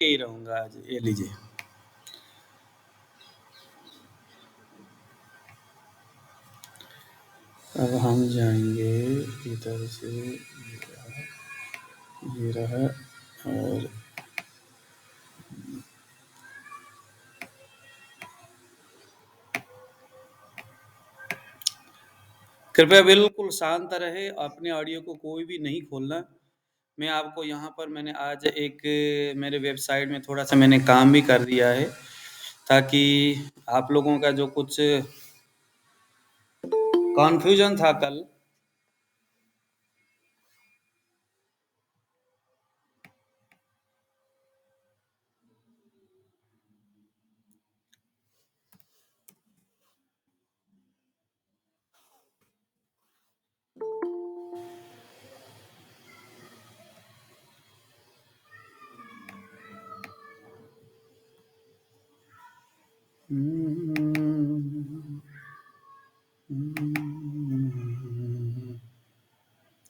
ही रहूंगा आज। ये लीजिए। अब हम जाएंगे इधर से, ये रहा और कृपया बिल्कुल शांत रहे, अपने ऑडियो को कोई भी नहीं खोलना। मैं आपको यहाँ पर मैंने आज एक मेरे वेबसाइट में थोड़ा सा मैंने काम भी कर दिया है, ताकि आप लोगों का जो कुछ कॉन्फ्यूजन था कल,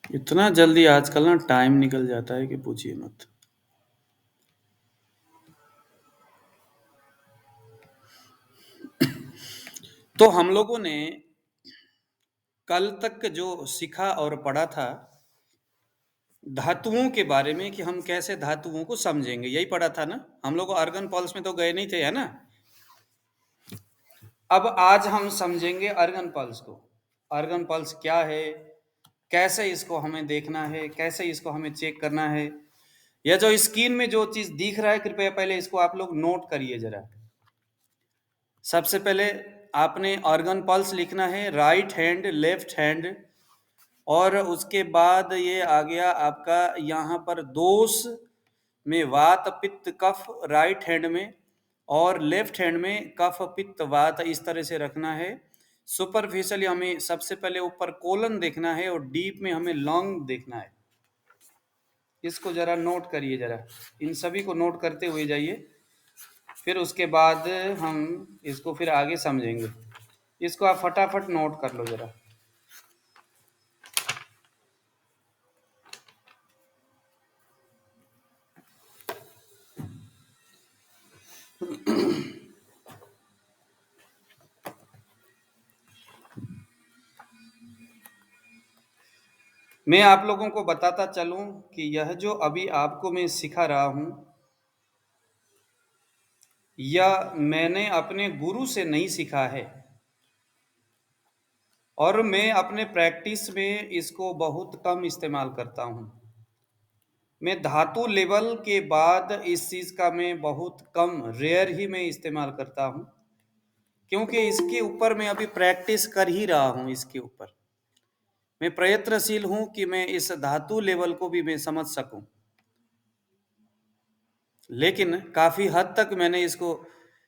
इतना जल्दी आजकल ना टाइम निकल जाता है कि पूछिए मत। तो हम लोगों ने कल तक जो सीखा और पढ़ा था धातुओं के बारे में, कि हम कैसे धातुओं को समझेंगे, यही पढ़ा था ना। हम लोग आर्गन पल्स में तो गए नहीं थे, है ना। अब आज हम समझेंगे आर्गन पल्स को। आर्गन पल्स क्या है, कैसे इसको हमें देखना है, कैसे इसको हमें चेक करना है। यह जो स्क्रीन में जो चीज दिख रहा है, कृपया पहले इसको आप लोग नोट करिए जरा। सबसे पहले आपने ऑर्गन पल्स लिखना है, राइट हैंड, लेफ्ट हैंड, और उसके बाद ये आ गया आपका यहाँ पर दोष में वात पित्त कफ राइट हैंड में, और लेफ्ट हैंड में कफ पित्त वात, इस तरह से रखना है। सुपरफिशियली हमें सबसे पहले ऊपर कोलन देखना है और डीप में हमें लॉन्ग देखना है। इसको जरा नोट करिए, जरा इन सभी को नोट करते हुए जाइए, फिर उसके बाद हम इसको फिर आगे समझेंगे। इसको आप फटाफट नोट कर लो जरा। मैं आप लोगों को बताता चलूं कि यह जो अभी आपको मैं सिखा रहा हूं, यह मैंने अपने गुरु से नहीं सीखा है, और मैं अपने प्रैक्टिस में इसको बहुत कम इस्तेमाल करता हूं। मैं धातु लेवल के बाद इस चीज़ का मैं बहुत कम, रेयर ही मैं इस्तेमाल करता हूं, क्योंकि इसके ऊपर मैं अभी प्रैक्टिस कर ही रहा हूं। इसके ऊपर मैं प्रयत्नशील हूं कि मैं इस धातु लेवल को भी मैं समझ सकूं, लेकिन काफ़ी हद तक मैंने इसको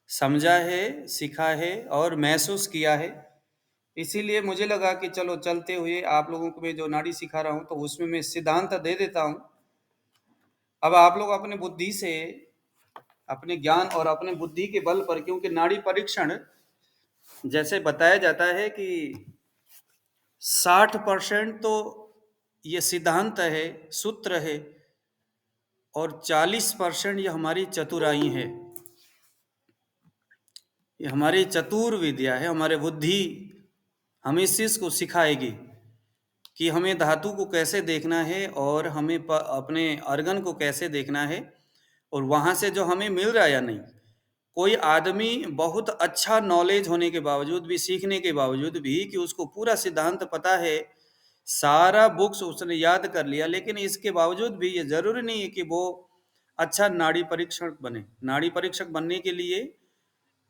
समझा है, सीखा है और महसूस किया है। इसीलिए मुझे लगा कि चलो चलते हुए आप लोगों को मैं जो नाड़ी सिखा रहा हूँ, तो उसमें मैं सिद्धांत दे देता हूँ। अब आप लोग अपने बुद्धि से, अपने ज्ञान और अपने बुद्धि के बल पर, क्योंकि नाड़ी परीक्षण जैसे बताया जाता है कि 60% तो ये सिद्धांत है, सूत्र है, और 40% ये हमारी चतुराई है, ये हमारी चतुर विद्या है, हमारे बुद्धि हमें इस चीज़ को सिखाएगी कि हमें धातु को कैसे देखना है और हमें अपने अर्गन को कैसे देखना है, और वहाँ से जो हमें मिल रहा है या नहीं। कोई आदमी बहुत अच्छा नॉलेज होने के बावजूद भी, सीखने के बावजूद भी, कि उसको पूरा सिद्धांत पता है, सारा बुक्स उसने याद कर लिया, लेकिन इसके बावजूद भी ये जरूरी नहीं है कि वो अच्छा नाड़ी परीक्षक बने। नाड़ी परीक्षक बनने के लिए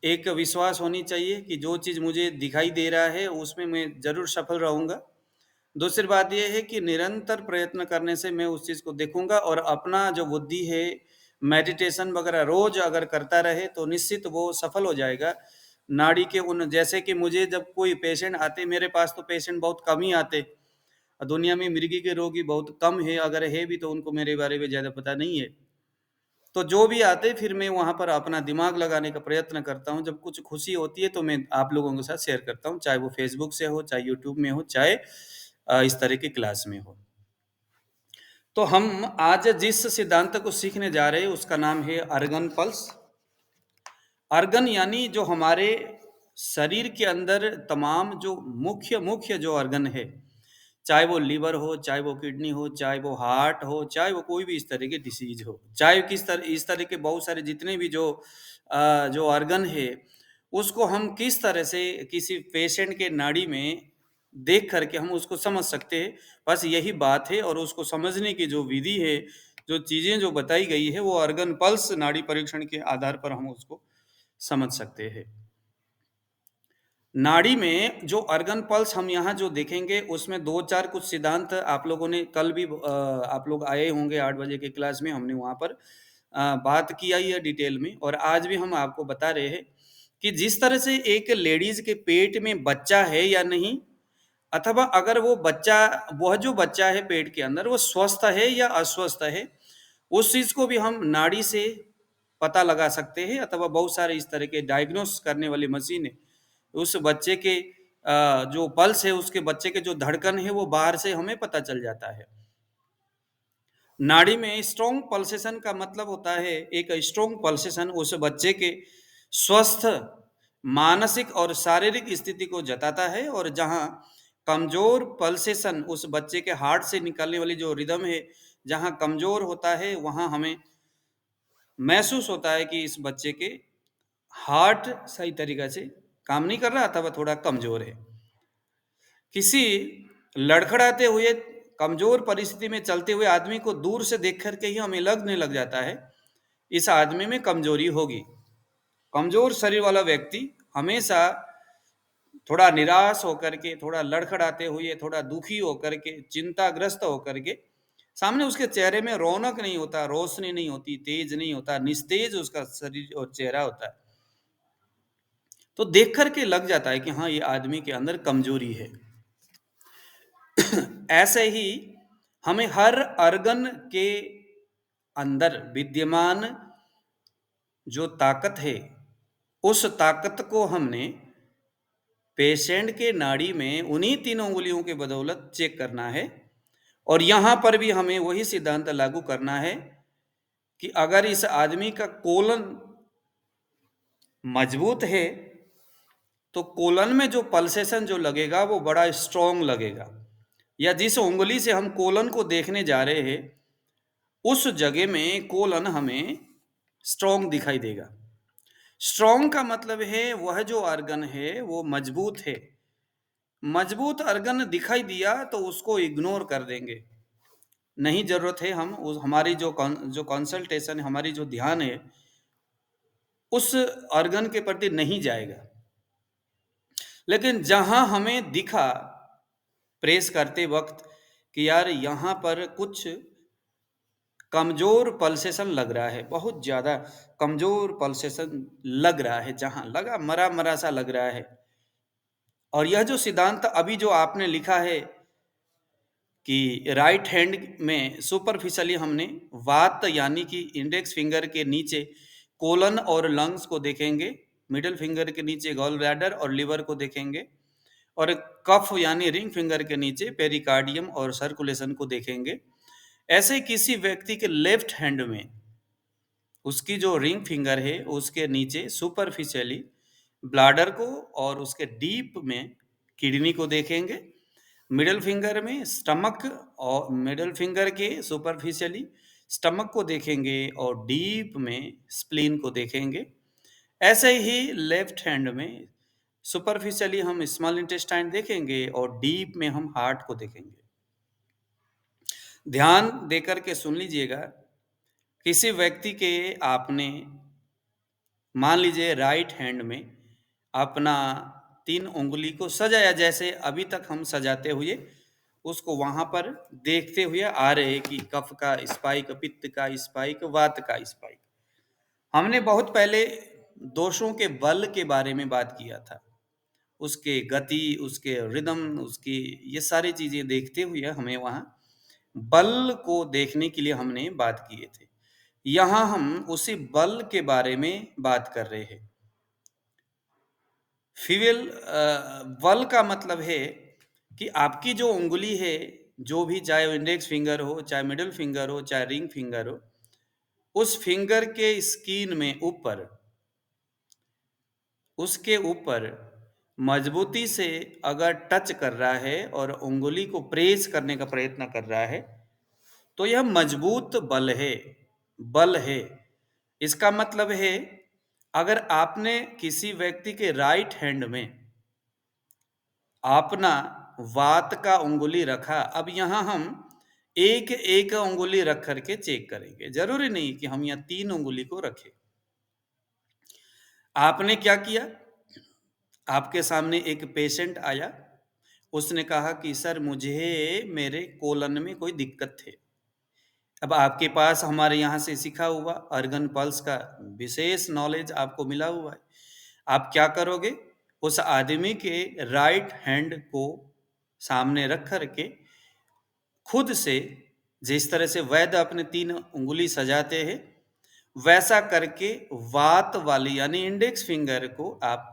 एक विश्वास होनी चाहिए कि जो चीज़ मुझे दिखाई दे रहा है उसमें मैं जरूर सफल रहूंगा। दूसरी बात यह है कि निरंतर प्रयत्न करने से मैं उस चीज़ को देखूंगा, और अपना जो बुद्धि है, मेडिटेशन वगैरह रोज अगर करता रहे तो निश्चित वो सफल हो जाएगा। नाड़ी के उन, जैसे कि मुझे जब कोई पेशेंट आते, मेरे पास तो पेशेंट बहुत कम ही आते, दुनिया में मिर्गी के रोगी बहुत कम है, अगर है भी तो उनको मेरे बारे में ज़्यादा पता नहीं है। तो जो भी आते, फिर मैं वहाँ पर अपना दिमाग लगाने का प्रयत्न करता हूँ। जब कुछ खुशी होती है तो मैं आप लोगों के साथ शेयर करता हूँ, चाहे वो फेसबुक से हो, चाहे यूट्यूब में हो, चाहे इस तरह की क्लास में हो। तो हम आज जिस सिद्धांत को सीखने जा रहे हैं उसका नाम है अर्गन पल्स। अर्गन यानी जो हमारे शरीर के अंदर तमाम जो मुख्य मुख्य जो अर्गन है, चाहे वो लीवर हो, चाहे वो किडनी हो, चाहे वो हार्ट हो, चाहे वो कोई भी इस तरह की डिसीज हो, चाहे इस तरह के बहुत सारे जितने भी जो अर्गन है, उसको हम किस तरह से किसी पेशेंट के नाड़ी में देख करके हम उसको समझ सकते हैं। बस यही बात है, और उसको समझने की जो विधि है, जो चीजें जो बताई गई है, वो अर्गन पल्स नाड़ी परीक्षण के आधार पर हम उसको समझ सकते हैं। नाड़ी में जो अर्गन पल्स हम यहाँ जो देखेंगे, उसमें दो चार कुछ सिद्धांत आप लोगों ने कल भी आप लोग आए होंगे 8 बजे के क्लास में, हमने वहाँ पर बात किया ही है डिटेल में, और आज भी हम आपको बता रहे हैं कि जिस तरह से एक लेडीज के पेट में बच्चा है या नहीं, अथवा अगर वह जो बच्चा है पेट के अंदर वो स्वस्थ है या अस्वस्थ है, उस चीज को भी हम नाड़ी से पता लगा सकते हैं, अथवा बहुत सारे इस तरह के डायग्नोस करने वाली मशीन है। उस बच्चे के जो पल्स है, उसके बच्चे के जो धड़कन है, वो बाहर से हमें पता चल जाता है। नाड़ी में स्ट्रॉन्ग पल्सेशन का मतलब होता है, एक स्ट्रॉन्ग पल्सेशन उस बच्चे के स्वस्थ मानसिक और शारीरिक स्थिति को जताता है, और जहां कमजोर पल्सेशन उस बच्चे के हार्ट से निकलने वाली जो रिदम है, जहां कमजोर होता है, वहां हमें महसूस होता है कि इस बच्चे के हार्ट सही तरीका से काम नहीं कर रहा, अथवा थोड़ा कमजोर है। किसी लड़खड़ाते हुए कमजोर परिस्थिति में चलते हुए आदमी को दूर से देख करके ही हमें लगने लग जाता है इस आदमी में कमजोरी होगी। कमजोर शरीर वाला व्यक्ति हमेशा थोड़ा निराश होकर के, थोड़ा लड़खड़ाते हुए, थोड़ा दुखी होकर के, चिंताग्रस्त होकर के, सामने उसके चेहरे में रौनक नहीं होता, रोशनी नहीं होती, तेज नहीं होता, निस्तेज उसका शरीर और चेहरा होता है। तो देख करके लग जाता है कि हाँ, ये आदमी के अंदर कमजोरी है। ऐसे ही हमें हर अर्गन के अंदर विद्यमान जो ताकत है, उस ताकत को हमने पेशेंट के नाड़ी में उन्हीं तीनों उंगलियों के बदौलत चेक करना है। और यहां पर भी हमें वही सिद्धांत लागू करना है कि अगर इस आदमी का कोलन मजबूत है, तो कोलन में जो पल्सेशन जो लगेगा वो बड़ा स्ट्रॉन्ग लगेगा, या जिस उंगली से हम कोलन को देखने जा रहे हैं, उस जगह में कोलन हमें स्ट्रॉन्ग दिखाई देगा। स्ट्रॉन्ग का मतलब है वह जो ऑर्गन है वो मजबूत है। मजबूत ऑर्गन दिखाई दिया तो उसको इग्नोर कर देंगे, नहीं जरूरत है, हम हमारी जो कंसल्टेशन, हमारी जो ध्यान है उस ऑर्गन के प्रति नहीं जाएगा। लेकिन जहां हमें दिखा प्रेस करते वक्त कि यार यहाँ पर कुछ कमजोर पल्सेशन लग रहा है, बहुत ज्यादा कमजोर पल्सेशन लग रहा है, जहां लगा मरा मरा सा लग रहा है, और यह जो सिद्धांत अभी जो आपने लिखा है कि राइट हैंड में सुपरफिशियली हमने वात यानी कि इंडेक्स फिंगर के नीचे कोलन और लंग्स को देखेंगे, मिडिल फिंगर के नीचे गॉल ब्लैडर और लिवर को देखेंगे, और कफ यानी रिंग फिंगर के नीचे पेरिकार्डियम और सर्कुलेशन को देखेंगे। ऐसे किसी व्यक्ति के लेफ्ट हैंड में उसकी जो रिंग फिंगर है उसके नीचे सुपरफिशियली ब्लाडर को और उसके डीप में किडनी को देखेंगे, मिडिल फिंगर में स्टमक और मिडिल फिंगर के सुपरफिशियली स्टमक को देखेंगे, और डीप में स्प्लीन को देखेंगे। ऐसे ही लेफ्ट हैंड में सुपरफिशियली हम स्मॉल इंटेस्टाइन देखेंगे, और डीप में हम हार्ट को देखेंगे। ध्यान देकर के सुन लीजिएगा, किसी व्यक्ति के आपने मान लीजिए राइट हैंड में अपना 3 उंगली को सजाया, जैसे अभी तक हम सजाते हुए उसको वहां पर देखते हुए आ रहे कि कफ का स्पाइक, पित्त का स्पाइक, वात का स्पाइक। हमने बहुत पहले दोषों के बल के बारे में बात किया था, उसके गति, उसके रिदम, उसकी ये सारी चीजें देखते हुए हमें वहां बल को देखने के लिए हमने बात किए थे। यहां हम उसी बल के बारे में बात कर रहे हैं। फीवेल बल का मतलब है कि आपकी जो उंगली है, जो भी, चाहे वो इंडेक्स फिंगर हो, चाहे मिडिल फिंगर हो, चाहे रिंग फिंगर हो, उस फिंगर के स्किन में ऊपर, उसके ऊपर मजबूती से अगर टच कर रहा है और उंगली को प्रेस करने का प्रयत्न कर रहा है, तो यह मजबूत बल है। इसका मतलब है, अगर आपने किसी व्यक्ति के राइट हैंड में अपना वात का उंगली रखा, अब यहां हम एक एक उंगली रख करके चेक करेंगे, जरूरी नहीं कि हम यहां 3 उंगली को रखें। आपने क्या किया, आपके सामने एक पेशेंट आया, उसने कहा कि सर मुझे मेरे कोलन में कोई दिक्कत है। अब आपके पास हमारे यहाँ से सीखा हुआ अर्गन पल्स का विशेष नॉलेज आपको मिला हुआ है। आप क्या करोगे, उस आदमी के राइट हैंड को सामने रख करके खुद से, जिस तरह से वैद्य अपने 3 उंगली सजाते हैं, वैसा करके वात वाली यानी इंडेक्स फिंगर को आप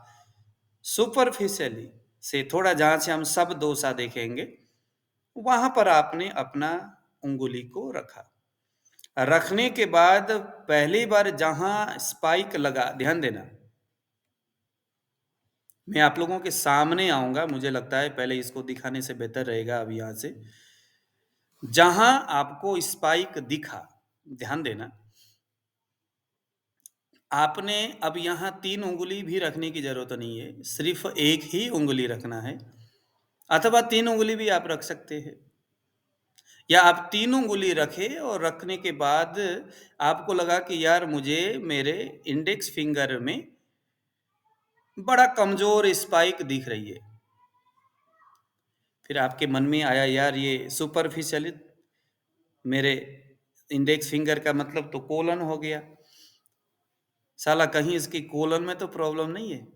सुपरफिशियली से थोड़ा, जहां से हम सब दोसा देखेंगे, वहां पर आपने अपना उंगली को रखा। रखने के बाद पहली बार जहां स्पाइक लगा, ध्यान देना, मैं आप लोगों के सामने आऊंगा, मुझे लगता है पहले इसको दिखाने से बेहतर रहेगा। अब यहां से जहां आपको स्पाइक दिखा, ध्यान देना, आपने अब यहां 3 उंगली भी रखने की जरूरत नहीं है, सिर्फ एक ही उंगली रखना है, अथवा 3 उंगली भी आप रख सकते हैं, या आप 3 उंगली रखे और रखने के बाद आपको लगा कि यार मुझे मेरे इंडेक्स फिंगर में बड़ा कमजोर स्पाइक दिख रही है। फिर आपके मन में आया, यार ये सुपरफिशियल, मेरे इंडेक्स फिंगर का मतलब तो कोलन हो गया, साला कहीं इसकी कोलन में तो प्रॉब्लम नहीं है।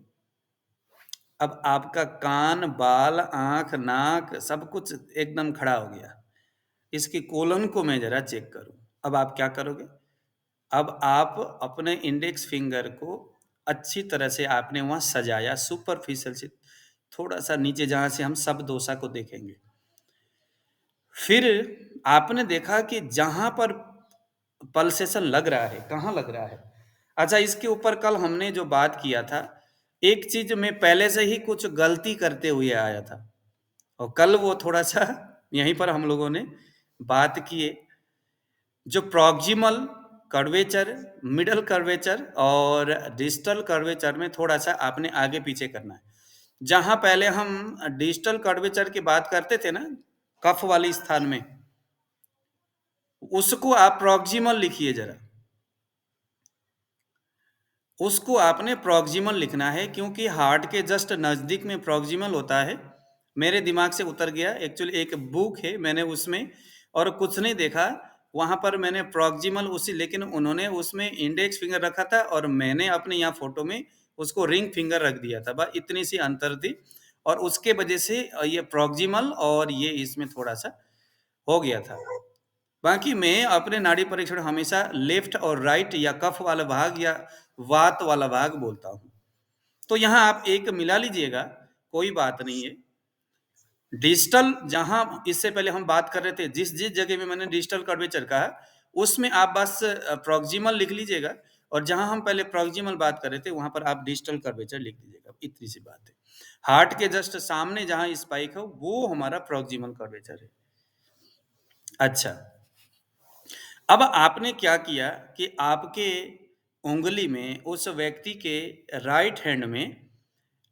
अब आपका कान, बाल, आंख, नाक सब कुछ एकदम खड़ा हो गया, इसकी कोलन को मैं जरा चेक करूं। अब आप क्या करोगे, अब आप अपने इंडेक्स फिंगर को अच्छी तरह से आपने वहां सजाया, सुपरफिशियल से थोड़ा सा नीचे, जहां से हम सब दोसा को देखेंगे। फिर आपने देखा कि जहां पर पल्सेशन लग रहा है, कहाँ लग रहा है। अच्छा, इसके ऊपर कल हमने जो बात किया था, एक चीज में पहले से ही कुछ गलती करते हुए आया था, और कल वो थोड़ा सा यहीं पर हम लोगों ने बात किए, जो प्रॉक्सिमल कर्वेचर, मिडल कर्वेचर और डिस्टल कर्वेचर में थोड़ा सा आपने आगे पीछे करना है। जहां पहले हम डिस्टल कर्वेचर की बात करते थे ना, कफ वाली स्थान में, उसको आप प्रॉक्सिमल लिखिए जरा, उसको आपने प्रॉक्सिमल लिखना है, क्योंकि हार्ट के जस्ट नजदीक में प्रॉक्सिमल होता है। मेरे दिमाग से उतर गया, एक्चुअली एक बुक है, मैंने उसमें और कुछ नहीं देखा, वहां पर मैंने प्रॉक्सिमल उसी, लेकिन उन्होंने उसमें इंडेक्स फिंगर रखा था और मैंने अपने यहाँ फोटो में उसको रिंग फिंगर रख दिया था, बस इतनी सी अंतर थी, और उसके वजह से ये प्रॉक्सिमल और ये इसमें थोड़ा सा हो गया था। बाकी मैं अपने नाड़ी परीक्षण हमेशा लेफ्ट और राइट या कफ वाला भाग या वात वाला भाग बोलता हूं, तो यहां आप एक मिला लीजिएगा, कोई बात नहीं है। डिजिटल, जहां इससे पहले हम बात कर रहे थे, जिस जिस जगह में मैंने डिजिटल कर्वेचर कहा, उसमें आप बस प्रॉक्सिमल लिख लीजिएगा, और जहां हम पहले प्रॉक्सिमल बात कर रहे थे वहां पर आप डिजिटल कर्वेचर लिख लीजिएगा, इतनी सी बात है। हार्ट के जस्ट सामने जहां स्पाइक है वो हमारा प्रॉक्सिमल कर्वेचर है। अच्छा, अब आपने क्या किया कि आपके उंगली में, उस व्यक्ति के राइट हैंड में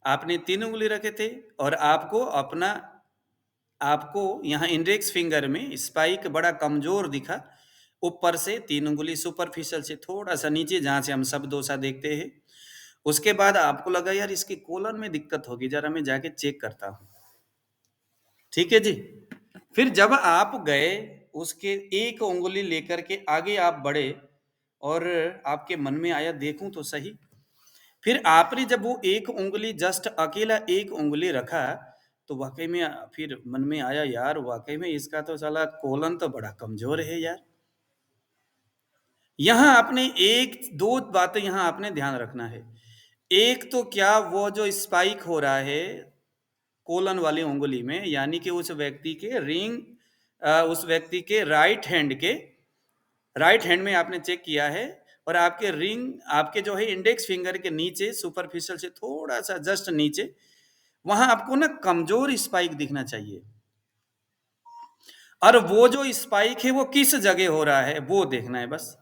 आपने 3 उंगली रखे थे, और आपको यहाँ इंडेक्स फिंगर में स्पाइक बड़ा कमजोर दिखा, ऊपर से 3 उंगली सुपरफिशियल से थोड़ा सा नीचे, जहां से हम सब दोसा देखते हैं। उसके बाद आपको लगा यार इसकी कोलन में दिक्कत होगी, जरा मैं जाके चेक करता हूं। ठीक है जी। फिर जब आप गए, उसके एक उंगली लेकर के आगे आप बढ़े, और आपके मन में आया देखूं तो सही, फिर आपने जब वो एक उंगली, जस्ट अकेला एक उंगली रखा, तो वाकई में फिर मन में आया, यार वाकई में इसका तो साला कोलन तो बड़ा कमजोर है यार। यहां आपने एक दो बातें यहां आपने ध्यान रखना है। एक तो क्या, वो जो स्पाइक हो रहा है कोलन वाली उंगली में, यानी कि उस व्यक्ति के रिंग उस व्यक्ति के राइट हैंड में आपने चेक किया है, और आपके रिंग, आपके जो है इंडेक्स फिंगर के नीचे, सुपरफिशियल से थोड़ा सा जस्ट नीचे, वहां आपको ना कमजोर स्पाइक दिखना चाहिए। और वो जो स्पाइक है वो किस जगह हो रहा है वो देखना है बस।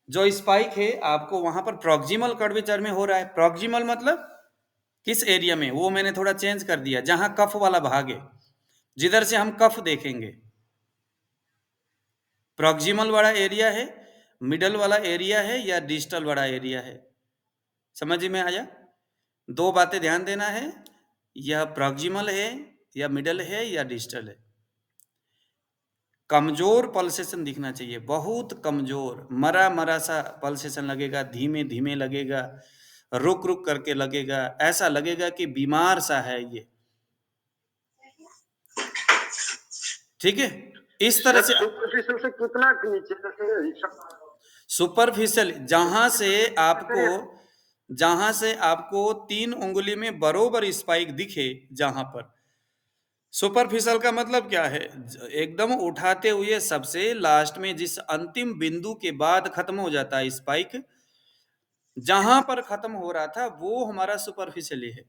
जो स्पाइक है आपको वहां पर प्रॉक्सिमल कर्वेचर में हो रहा है। प्रॉक्सिमल मतलब किस एरिया में, वो मैंने थोड़ा चेंज कर दिया, जहां कफ वाला भाग है, जिधर से हम कफ देखेंगे। प्रॉक्सिमल वाला एरिया है, मिडल वाला एरिया है, या डिस्टल वाला एरिया है? समझ में आया? दो बातें ध्यान देना है, यह प्रॉक्सिमल है या मिडल है या डिस्टल है। कमजोर पल्सेशन दिखना चाहिए, बहुत कमजोर, मरा मरा सा पल्सेशन लगेगा, धीमे धीमे लगेगा, रुक रुक करके लगेगा, ऐसा लगेगा कि बीमार सा है ये। ठीक है, इस तरह से सुपरफिशियल से कितना नीचे? सुपरफिशियल जहां से आपको 3 उंगली में बरोबर स्पाइक दिखे, जहां पर सुपरफिशियल का मतलब क्या है, एकदम उठाते हुए सबसे लास्ट में जिस अंतिम बिंदु के बाद खत्म हो जाता है स्पाइक, जहां पर खत्म हो रहा था वो हमारा सुपरफिशियल है।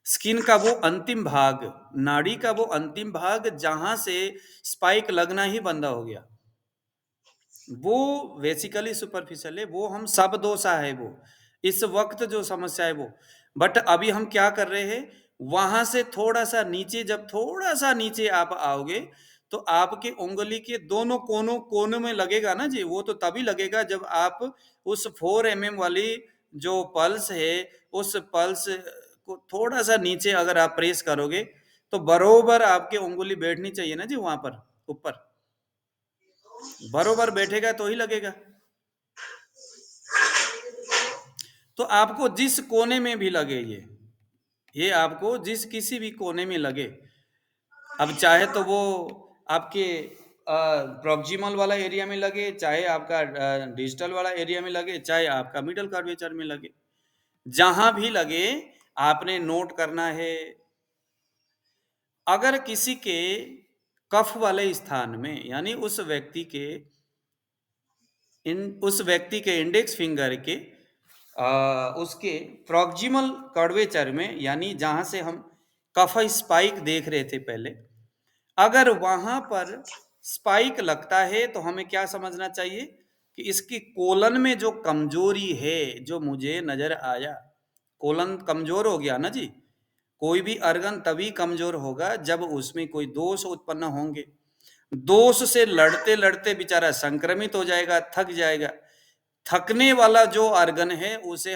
स्किन का वो अंतिम भाग, नाड़ी का वो अंतिम भाग जहां से स्पाइक लगना ही बंद हो गया, वो बेसिकली सुपरफिशियल है। वो हम सब दोषा है वो, इस वक्त जो समस्या है वो। बट अभी हम क्या कर रहे हैं, वहां से थोड़ा सा नीचे, जब थोड़ा सा नीचे आप आओगे तो आपके उंगली के दोनों कोनों में लगेगा ना जी। वो तो तभी लगेगा जब आप उस 4 mm वाली जो पल्स है, उस पल्स को थोड़ा सा नीचे अगर आप प्रेस करोगे तो बरोबर आपके उंगली बैठनी चाहिए ना जी, वहां पर ऊपर बरोबर बैठेगा तो ही लगेगा। तो आपको जिस कोने में भी लगे, ये आपको जिस किसी भी कोने में लगे, अब चाहे तो वो आपके प्रॉक्सिमल वाला एरिया में लगे, चाहे आपका डिजिटल वाला एरिया में लगे, चाहे आपका मिडल कर्वेचर में लगे, जहां भी लगे आपने नोट करना है। अगर किसी के कफ वाले स्थान में, यानी उस व्यक्ति के इंडेक्स फिंगर के उसके प्रॉक्सिमल कर्वेचर में, यानी जहां से हम कफ स्पाइक देख रहे थे पहले, अगर वहां पर स्पाइक लगता है तो हमें क्या समझना चाहिए कि इसकी कोलन में जो कमजोरी है, जो मुझे नजर आया, कोलन कमजोर हो गया ना जी। कोई भी अर्गन तभी कमजोर होगा जब उसमें कोई दोष उत्पन्न होंगे। दोष से लड़ते लड़ते बेचारा संक्रमित हो जाएगा, थक जाएगा। थकने वाला जो अर्गन है उसी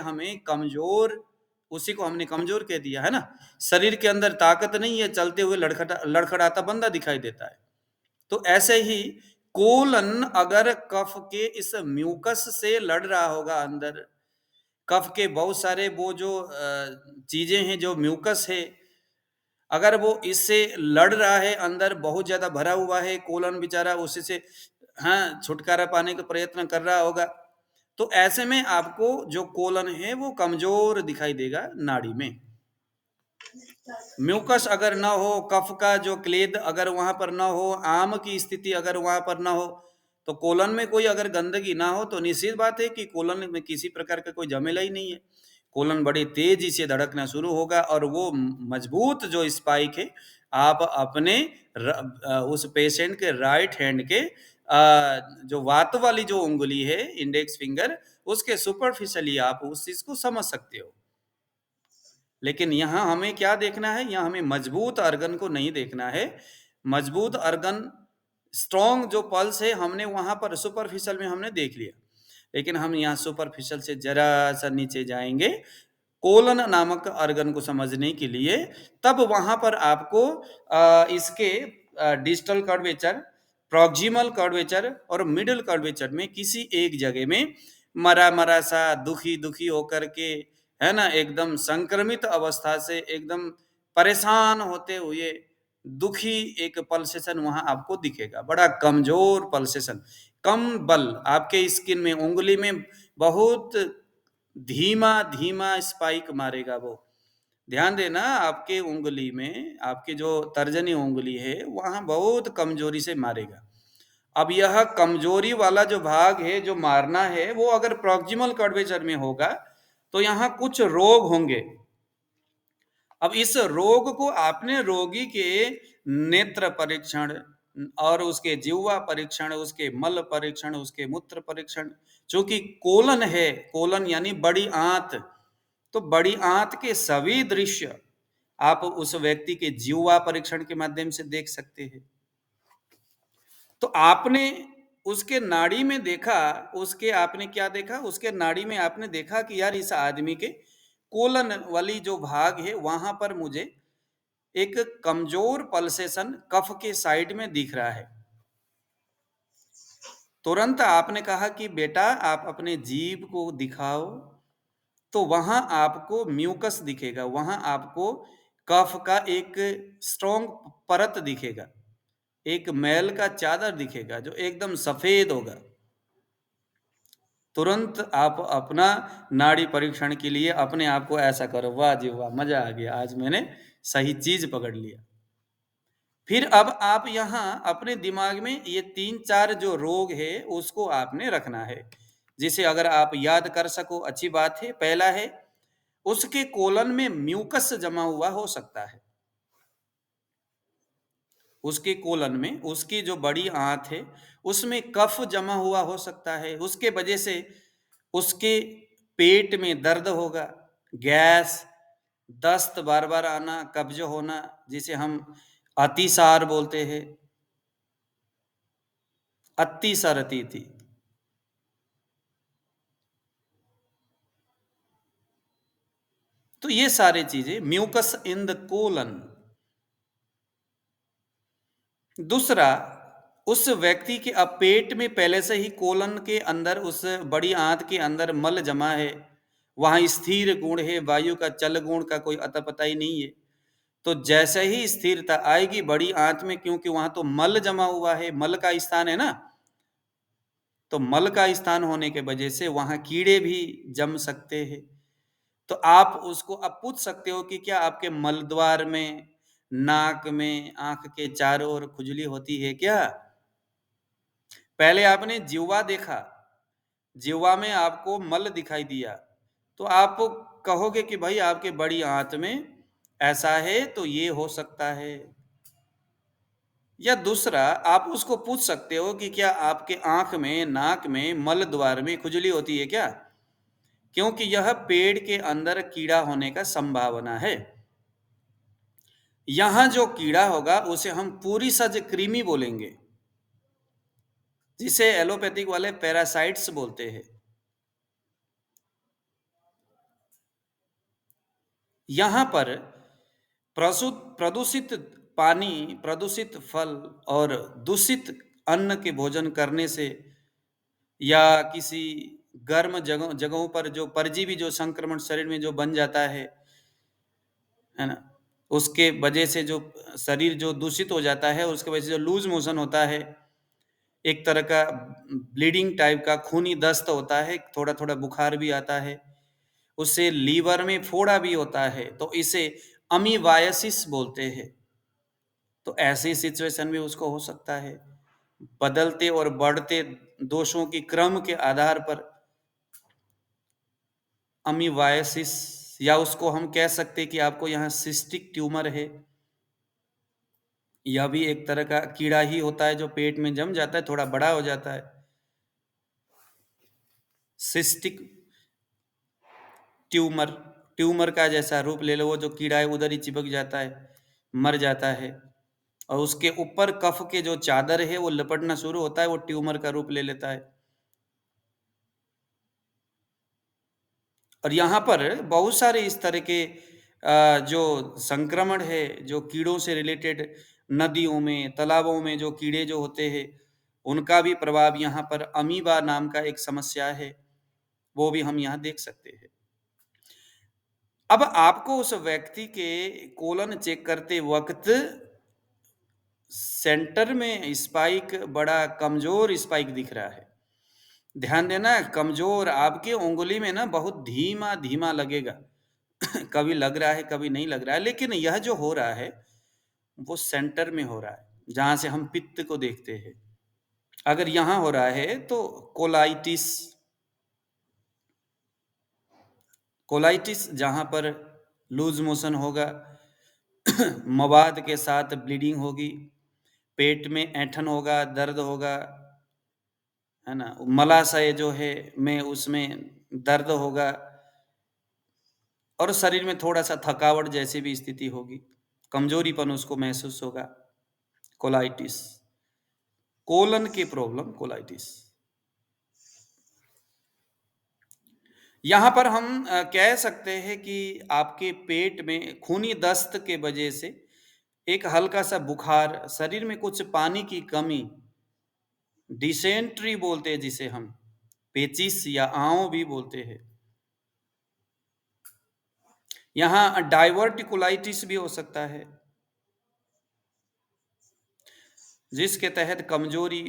को हमने कमजोर कह दिया है ना। शरीर के अंदर ताकत नहीं है, चलते हुए लड़खड़ाता बंदा दिखाई देता है। तो ऐसे ही कोलन अगर कफ के इस म्यूकस से लड़ रहा होगा, अंदर कफ के बहुत सारे वो जो चीजें हैं, जो म्यूकस है, अगर वो इससे लड़ रहा है, अंदर बहुत ज्यादा भरा हुआ है कोलन, बेचारा उसी से हाँ छुटकारा पाने का प्रयत्न कर रहा होगा, तो ऐसे में आपको जो कोलन है वो कमजोर दिखाई देगा नाड़ी में। म्यूकस अगर ना हो, कफ का जो क्लेद अगर वहां पर ना हो, आम की स्थिति अगर वहां पर ना हो, तो कोलन में कोई अगर गंदगी ना हो तो निश्चित बात है कि कोलन में किसी प्रकार का कोई झमेला ही नहीं है। कोलन बड़ी तेजी से धड़कना शुरू होगा, और वो मजबूत जो स्पाइक है आप अपने उस पेशेंट के राइट हैंड के जो वात वाली जो उंगली है, इंडेक्स फिंगर, उसके सुपरफिशियली आप उस चीज को समझ सकते हो। लेकिन यहाँ हमें क्या देखना है, यहाँ हमें मजबूत अर्गन को नहीं देखना है। मजबूत अर्गन, स्ट्रॉन्ग जो पल्स है, हमने वहां पर सुपरफिशियल में हमने देख लिया, लेकिन हम यहाँ सुपरफिशियल से जरा सा नीचे जाएंगे कोलन नामक अर्गन को समझने के लिए। तब वहां पर आपको इसके डिस्टल कर्वेचर, प्रॉक्सिमल कर्वेचर और मिडल कर्वेचर में किसी एक जगह में मरा मरा सा, दुखी दुखी होकर के, है ना, एकदम संक्रमित अवस्था से, एकदम परेशान होते हुए दुखी एक पल्सेशन वहां आपको दिखेगा, बड़ा कमजोर पल्सेशन, कम बल आपके स्किन में, उंगली में बहुत धीमा धीमा स्पाइक मारेगा वो, ध्यान देना आपके उँगली में, आपकी जो तर्जनी उँगली है, वहाँ बहुत कमज़ोरी से मारेगा। अब यह कमज़ोरी वाला जो भाग है, जो मारना है, वो अगर प्रॉक्सिमल कर्वेचर में होगा, तो यहाँ कुछ रोग होंगे। अब इस रोग को आपने रोगी के नेत्र परीक्षण और उसके जिह्वा परीक्षण, उसके मल परीक्षण, उसके मूत्र परीक्षण, चूंकि कोलन है, कोलन यानी बड़ी आंत, तो बड़ी आंत के सभी दृश्य आप उस व्यक्ति के जिह्वा परीक्षण के माध्यम से देख सकते हैं। तो आपने उसके नाड़ी में देखा, उसके आपने क्या देखा, उसके नाड़ी में आपने देखा कि यार इस आदमी के कोलन वाली जो भाग है वहां पर मुझे एक कमजोर पल्सेशन कफ के साइड में दिख रहा है। तुरंत आपने कहा कि बेटा आप अपने जीभ को दिखाओ, तो वहां आपको म्यूकस दिखेगा, वहां आपको कफ का एक स्ट्रॉन्ग परत दिखेगा, एक मैल का चादर दिखेगा जो एकदम सफेद होगा। तुरंत आप अपना नाड़ी परीक्षण के लिए अपने आप को ऐसा करो, वाह जी वाह, मजा आ गया, आज मैंने सही चीज पकड़ लिया। फिर अब आप यहाँ अपने दिमाग में ये 3-4 जो रोग है उसको आपने रखना है, जिसे अगर आप याद कर सको अच्छी बात है। पहला है, उसके कोलन में म्यूकस जमा हुआ हो सकता है। उसके कोलन में, उसकी जो बड़ी आंत है उसमें कफ जमा हुआ हो सकता है, उसके वजह से उसके पेट में दर्द होगा, गैस, दस्त बार बार आना, कब्ज होना, जिसे हम अतिसार बोलते हैं, अतिसारती थी। तो ये सारी चीजें म्यूकस इन द कोलन। दूसरा, उस व्यक्ति के अब पेट में पहले से ही कोलन के अंदर, उस बड़ी आंत के अंदर मल जमा है, वहां स्थिर गुण है, वायु का चल गुण का कोई अता पता ही नहीं है। तो जैसे ही स्थिरता आएगी बड़ी आंत में, क्योंकि वहां तो मल जमा हुआ है, मल का स्थान है ना, तो मल का स्थान होने के वजह से वहां कीड़े भी जम सकते हैं। तो आप उसको अब पूछ सकते हो कि क्या आपके मलद्वार में, नाक में, आंख के चारों ओर खुजली होती है क्या? पहले आपने जिह्वा देखा, जिह्वा में आपको मल दिखाई दिया, तो आप कहोगे कि भाई आपके बड़ी आंत में ऐसा है, तो ये हो सकता है। या दूसरा, आप उसको पूछ सकते हो कि क्या आपके आंख में, नाक में, मल द्वार में खुजली होती है क्या? क्योंकि यह पेड़ के अंदर कीड़ा होने का संभावना है। यहां जो कीड़ा होगा उसे हम पूरी सज कृमि बोलेंगे, जिसे एलोपैथिक वाले पैरासाइट्स बोलते हैं। यहां पर प्रदूषित पानी, प्रदूषित फल और दूषित अन्न के भोजन करने से, या किसी गर्म जगहों पर जो परजीवी जो संक्रमण शरीर में जो बन जाता है ना, उसके वजह से जो शरीर जो दूषित हो जाता है, उसके वजह से जो लूज मोशन होता है, एक तरह का ब्लीडिंग टाइप का खूनी दस्त होता है, थोड़ा थोड़ा बुखार भी आता है, उससे लीवर में फोड़ा भी होता है, तो इसे अमीवायसिस बोलते हैं। तो ऐसी सिचुएशन में उसको हो सकता है। बदलते और बढ़ते दोषों की क्रम के आधार पर अमीवायसिस, या उसको हम कह सकते हैं कि आपको यहाँ सिस्टिक ट्यूमर है। यह भी एक तरह का कीड़ा ही होता है जो पेट में जम जाता है, थोड़ा बड़ा हो जाता है। सिस्टिक ट्यूमर, ट्यूमर का जैसा रूप ले लो, वो जो कीड़ा है उधर ही चिपक जाता है, मर जाता है, और उसके ऊपर कफ के जो चादर है वो लपटना शुरू होता है, वो ट्यूमर का रूप ले लेता है। और यहाँ पर बहुत सारे इस तरह के जो संक्रमण है, जो कीड़ों से रिलेटेड, नदियों में, तालाबों में जो कीड़े जो होते हैं, उनका भी प्रभाव यहाँ पर अमीबा नाम का एक समस्या है, वो भी हम यहाँ देख सकते हैं। अब आपको उस व्यक्ति के कोलन चेक करते वक्त सेंटर में स्पाइक, बड़ा कमजोर स्पाइक दिख रहा है। ध्यान देना, कमजोर, आपकी उंगली में ना बहुत धीमा धीमा लगेगा कभी लग रहा है, कभी नहीं लग रहा है, लेकिन यह जो हो रहा है वो सेंटर में हो रहा है, जहां से हम पित्त को देखते हैं। अगर यहां हो रहा है तो कोलाइटिस, कोलाइटिस जहां पर लूज मोशन होगा, मवाद के साथ ब्लीडिंग होगी, पेट में ऐंठन होगा, दर्द होगा, है ना, मलाशय जो है में उसमें दर्द होगा, और शरीर में थोड़ा सा थकावट जैसी भी स्थिति होगी, कमजोरीपन उसको महसूस होगा। कोलाइटिस, कोलन की प्रॉब्लम कोलाइटिस। यहां पर हम कह सकते हैं कि आपके पेट में खूनी दस्त के वजह से एक हल्का सा बुखार, शरीर में कुछ पानी की कमी, डिसेंट्री बोलते हैं जिसे हम, पेचिस या आंव भी बोलते हैं। यहां डाइवर्टिकुलाइटिस भी हो सकता है, जिसके तहत कमजोरी,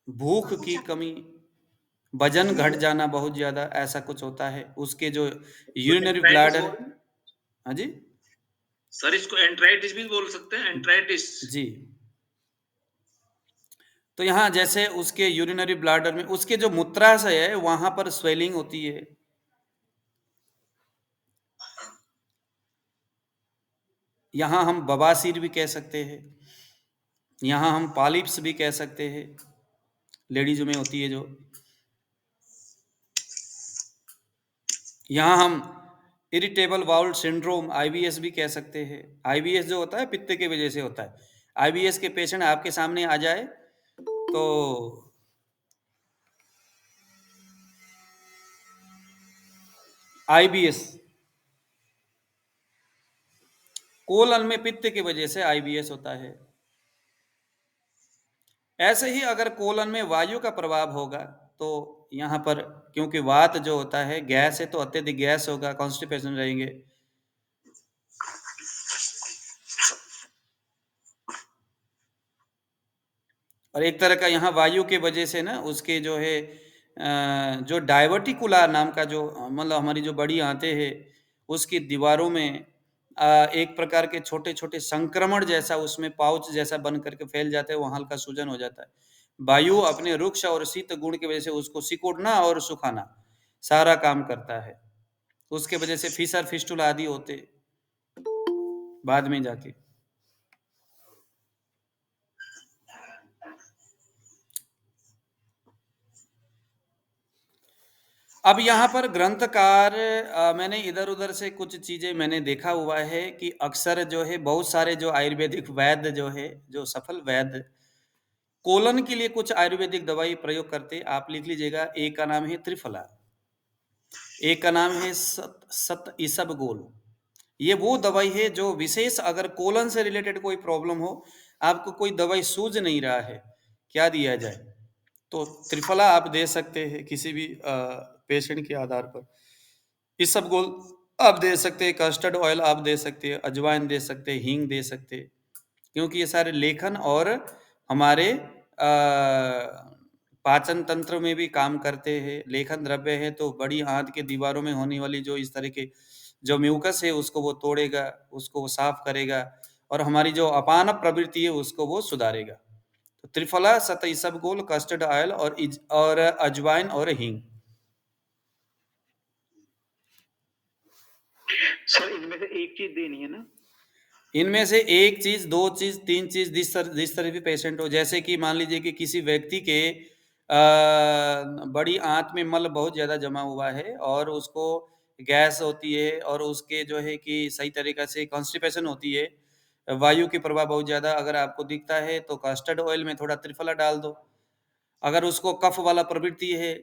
भूख की कमी, वजन घट जाना बहुत ज्यादा, ऐसा कुछ होता है। उसके जो तो यूरिनरी एंट्राइटिस ब्लैडर, बोल हाँ जी सर, इसको एंट्राइटिस भी बोल सकते हैं, एंट्राइटिस। जी। तो यहाँ जैसे उसके यूरिनरी ब्लैडर में उसके जो मूत्राशय है वहां पर स्वेलिंग होती है। यहाँ हम बवासीर भी कह सकते हैं, यहाँ हम पॉलिप्स भी कह सकते हैं, लेडीज में होती है जो। यहाँ हम इरिटेबल बाउल सिंड्रोम, आईबीएस भी कह सकते हैं। आईबीएस जो होता है पित्त की वजह से होता है। आईबीएस के पेशेंट आपके सामने आ जाए तो आईबीएस, कोलन में पित्त की वजह से आईबीएस होता है। ऐसे ही अगर कोलन में वायु का प्रभाव होगा तो यहाँ पर, क्योंकि वात जो होता है गैस है, तो अत्यधिक गैस होगा, कॉन्स्टिपेशन रहेंगे। और एक तरह का यहाँ वायु के वजह से ना उसके जो है जो डायवर्टिकुला नाम का जो मतलब हमारी जो बड़ी आंतें हैं उसकी दीवारों में एक प्रकार के छोटे छोटे संक्रमण जैसा उसमें पाउच जैसा बन करके फैल जाता है, वहां हल्का सूजन हो जाता है। वायु अपने रुक्ष और शीत गुण की वजह से उसको सिकोड़ना और सुखाना सारा काम करता है। उसके वजह से फिशर फिस्टुला आदि होते बाद में जाके। अब यहाँ पर ग्रंथकार मैंने इधर उधर से कुछ चीजें मैंने देखा हुआ है कि अक्सर जो है बहुत सारे जो आयुर्वेदिक वैद्य जो है, जो सफल वैद्य कोलन के लिए कुछ आयुर्वेदिक दवाई प्रयोग करते। आप लिख लीजिएगा, एक का नाम है त्रिफला, एक का नाम है सत इसबगोल। ये वो दवाई है जो विशेष अगर कोलन से रिलेटेड कोई प्रॉब्लम हो, आपको कोई दवाई सूझ नहीं रहा है, क्या दिया जाए, तो त्रिफला आप दे सकते हैं किसी भी पेशेंट के आधार पर। इसबगोल आप दे सकते हैं, कस्टर्ड ऑयल आप दे सकते हैं, अजवाइन दे सकते हैं, हींग दे सकते हैं, क्योंकि ये सारे लेखन और हमारे पाचन तंत्र में भी काम करते हैं। लेखन द्रव्य है तो बड़ी आंत के दीवारों में होने वाली जो इस तरह के जो म्यूकस है उसको वो तोड़ेगा, उसको वो साफ करेगा, और हमारी जो अपान प्रवृत्ति है उसको वो सुधारेगा। तो त्रिफला, सत इसबगोल, कस्टर्ड ऑयल और अजवाइन और हींग। सर, इनमें से एक चीज देनी है ना? इनमें से एक चीज, दो चीज, तीन चीज, जिस तरह भी पेशेंट हो। जैसे कि मान लीजिए कि किसी व्यक्ति के बड़ी आंत में मल बहुत ज्यादा जमा हुआ है और उसको गैस होती है और उसके जो है कि सही तरीका से कॉन्स्टिपेशन होती है, वायु के प्रभाव बहुत ज्यादा अगर आपको दिखता है तो कस्टर्ड ऑयल में थोड़ा त्रिफला डाल दो। अगर उसको कफ वाला प्रवृत्ति है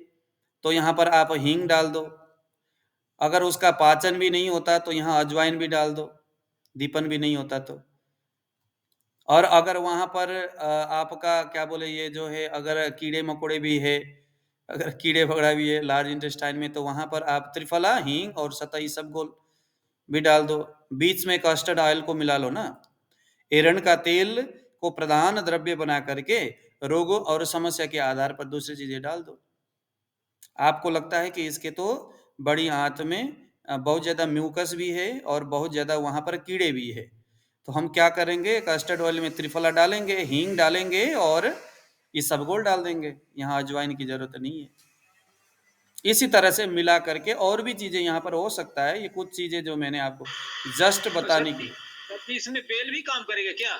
तो यहाँ पर आप हींग डाल दो। अगर उसका पाचन भी नहीं होता तो यहाँ अजवाइन भी डाल दो, दीपन भी नहीं होता तो। और अगर वहां पर आपका क्या बोले ये जो है, अगर कीड़े मकोड़े भी है, अगर कीड़े वगैरह भी है लार्ज इंटेस्टाइन में, तो वहां पर आप त्रिफला, हींग और सतही इसबगोल भी डाल दो। बीच में कस्टर्ड ऑयल को मिला लो ना, एरंड का तेल को प्रधान द्रव्य बना करके रोगों और समस्या के आधार पर दूसरी चीजें डाल दो। आपको लगता है कि इसके तो बड़ी आंत में बहुत ज़्यादा म्यूकस भी है और बहुत ज़्यादा वहाँ पर कीड़े भी है। तो हम क्या करेंगे, कस्टर्ड ऑयल में त्रिफला डालेंगे, हींग डालेंगे और इसबगोल डाल देंगे। यहाँ अजवाइन की जरूरत नहीं है। इसी तरह से मिला करके और भी चीजें यहाँ पर हो सकता है। ये कुछ चीजें जो मैंने आपको जस्ट बताने की। तो इसमें बेल भी काम करेगा क्या?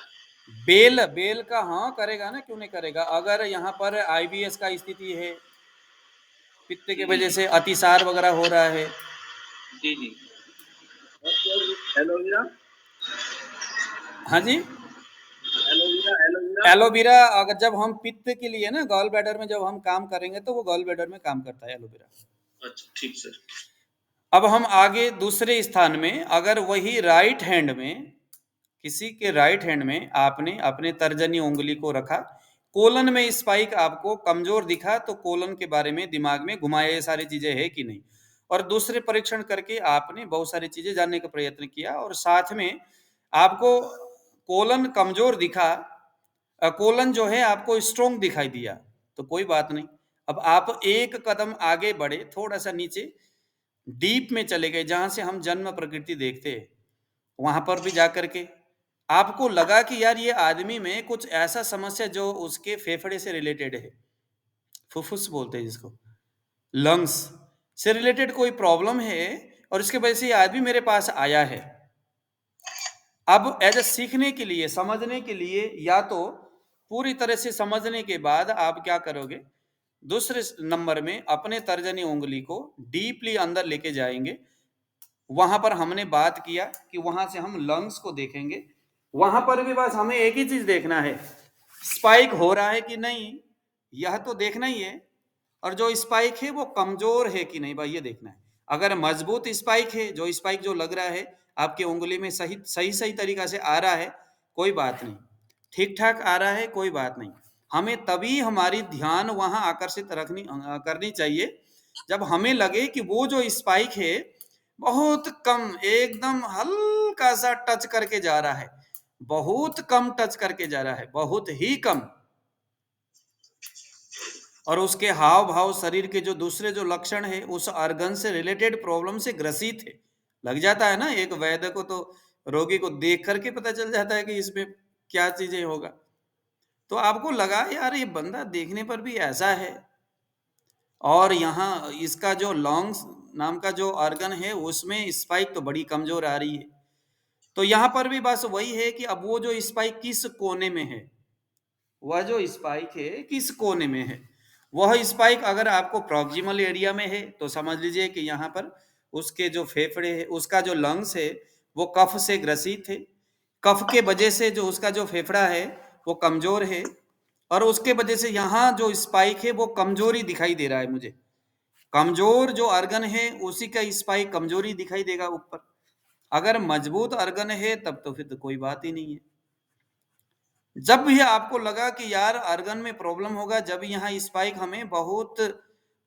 बेल का हाँ करेगा ना, क्यों नहीं करेगा। अगर यहाँ पर आईबीएस का स्थिति है, पित्त के वजह से अतिसार वगैरह हो रहा है। जी जी। एलोवेरा, हाँ जी, एलोवेरा अगर जब हम पित्त के लिए ना गॉल ब्लैडर में जब हम काम करेंगे तो वो गॉल ब्लैडर में काम करता है एलोवेरा। अच्छा ठीक सर। अब हम आगे दूसरे स्थान में, अगर वही राइट हैंड में, किसी के राइट हैंड में आपने अपने तर्जनी उंगली को रखा, कोलन में स्पाइक आपको कमजोर दिखा तो कोलन के बारे में दिमाग में घुमाए ये सारी चीजें है कि नहीं, और दूसरे परीक्षण करके आपने बहुत सारी चीजें जानने का प्रयत्न किया और साथ में आपको कोलन कमजोर दिखा, कोलन जो है आपको स्ट्रोंग दिखाई दिया, तो कोई बात नहीं। अब आप एक कदम आगे बढ़े, थोड़ा सा नीचे डीप में चले गए, जहां से हम जन्म प्रकृति देखते हैं, वहां पर भी जाकर के आपको लगा कि यार ये आदमी में कुछ ऐसा समस्या जो उसके फेफड़े से रिलेटेड है, फुफ्फुस बोलते हैं जिसको, लंग्स से रिलेटेड कोई प्रॉब्लम है, और इसके वजह से ये आदमी मेरे पास आया है। अब एज ए सीखने के लिए, समझने के लिए, या तो पूरी तरह से समझने के बाद आप क्या करोगे, दूसरे नंबर में अपने तर्जनी उंगली को डीपली अंदर लेके जाएंगे। वहां पर हमने बात किया कि वहां से हम लंग्स को देखेंगे, वहां पर भी बस हमें एक ही चीज देखना है, स्पाइक हो रहा है कि नहीं, यह तो देखना ही है। और जो स्पाइक है वो कमजोर है कि नहीं, भाई ये देखना है। अगर मजबूत स्पाइक है, जो स्पाइक जो लग रहा है आपके उंगली में सही सही सही तरीका से आ रहा है, कोई बात नहीं, ठीक ठाक आ रहा है, कोई बात नहीं। हमें तभी हमारी ध्यान वहां आकर्षित रखनी करनी चाहिए जब हमें लगे कि वो जो स्पाइक है बहुत कम, एकदम हल्का सा टच करके जा रहा है, बहुत कम टच करके जा रहा है, बहुत ही कम, और उसके हाव भाव, शरीर के जो दूसरे जो लक्षण है उस अर्गन से रिलेटेड प्रॉब्लम से ग्रसित है। लग जाता है ना, एक वैद्य को तो रोगी को देख करके पता चल जाता है कि इसमें क्या चीजें होगा। तो आपको लगा यार ये बंदा देखने पर भी ऐसा है, और यहाँ इसका जो लॉन्ग्स नाम का जो ऑर्गन है उसमें स्पाइक तो बड़ी कमजोर आ रही है। तो यहाँ पर भी बस वही है कि अब वो जो स्पाइक किस कोने में है, वह जो स्पाइक है किस कोने में है। वह स्पाइक अगर आपको प्रॉक्सिमल एरिया में है तो समझ लीजिए कि यहाँ पर उसके जो फेफड़े है, उसका जो लंग्स है वो कफ से ग्रसित है, कफ के वजह से जो उसका जो फेफड़ा है वो कमजोर है, और उसके वजह से यहाँ जो स्पाइक है वो कमजोरी दिखाई दे रहा है मुझे। कमजोर जो अर्गन है उसी का स्पाइक कमजोरी दिखाई देगा ऊपर। अगर मजबूत अर्गन है तब तो फिर तो कोई बात ही नहीं है। जब भी आपको लगा कि यार अर्गन में प्रॉब्लम होगा, जब यहाँ स्पाइक हमें बहुत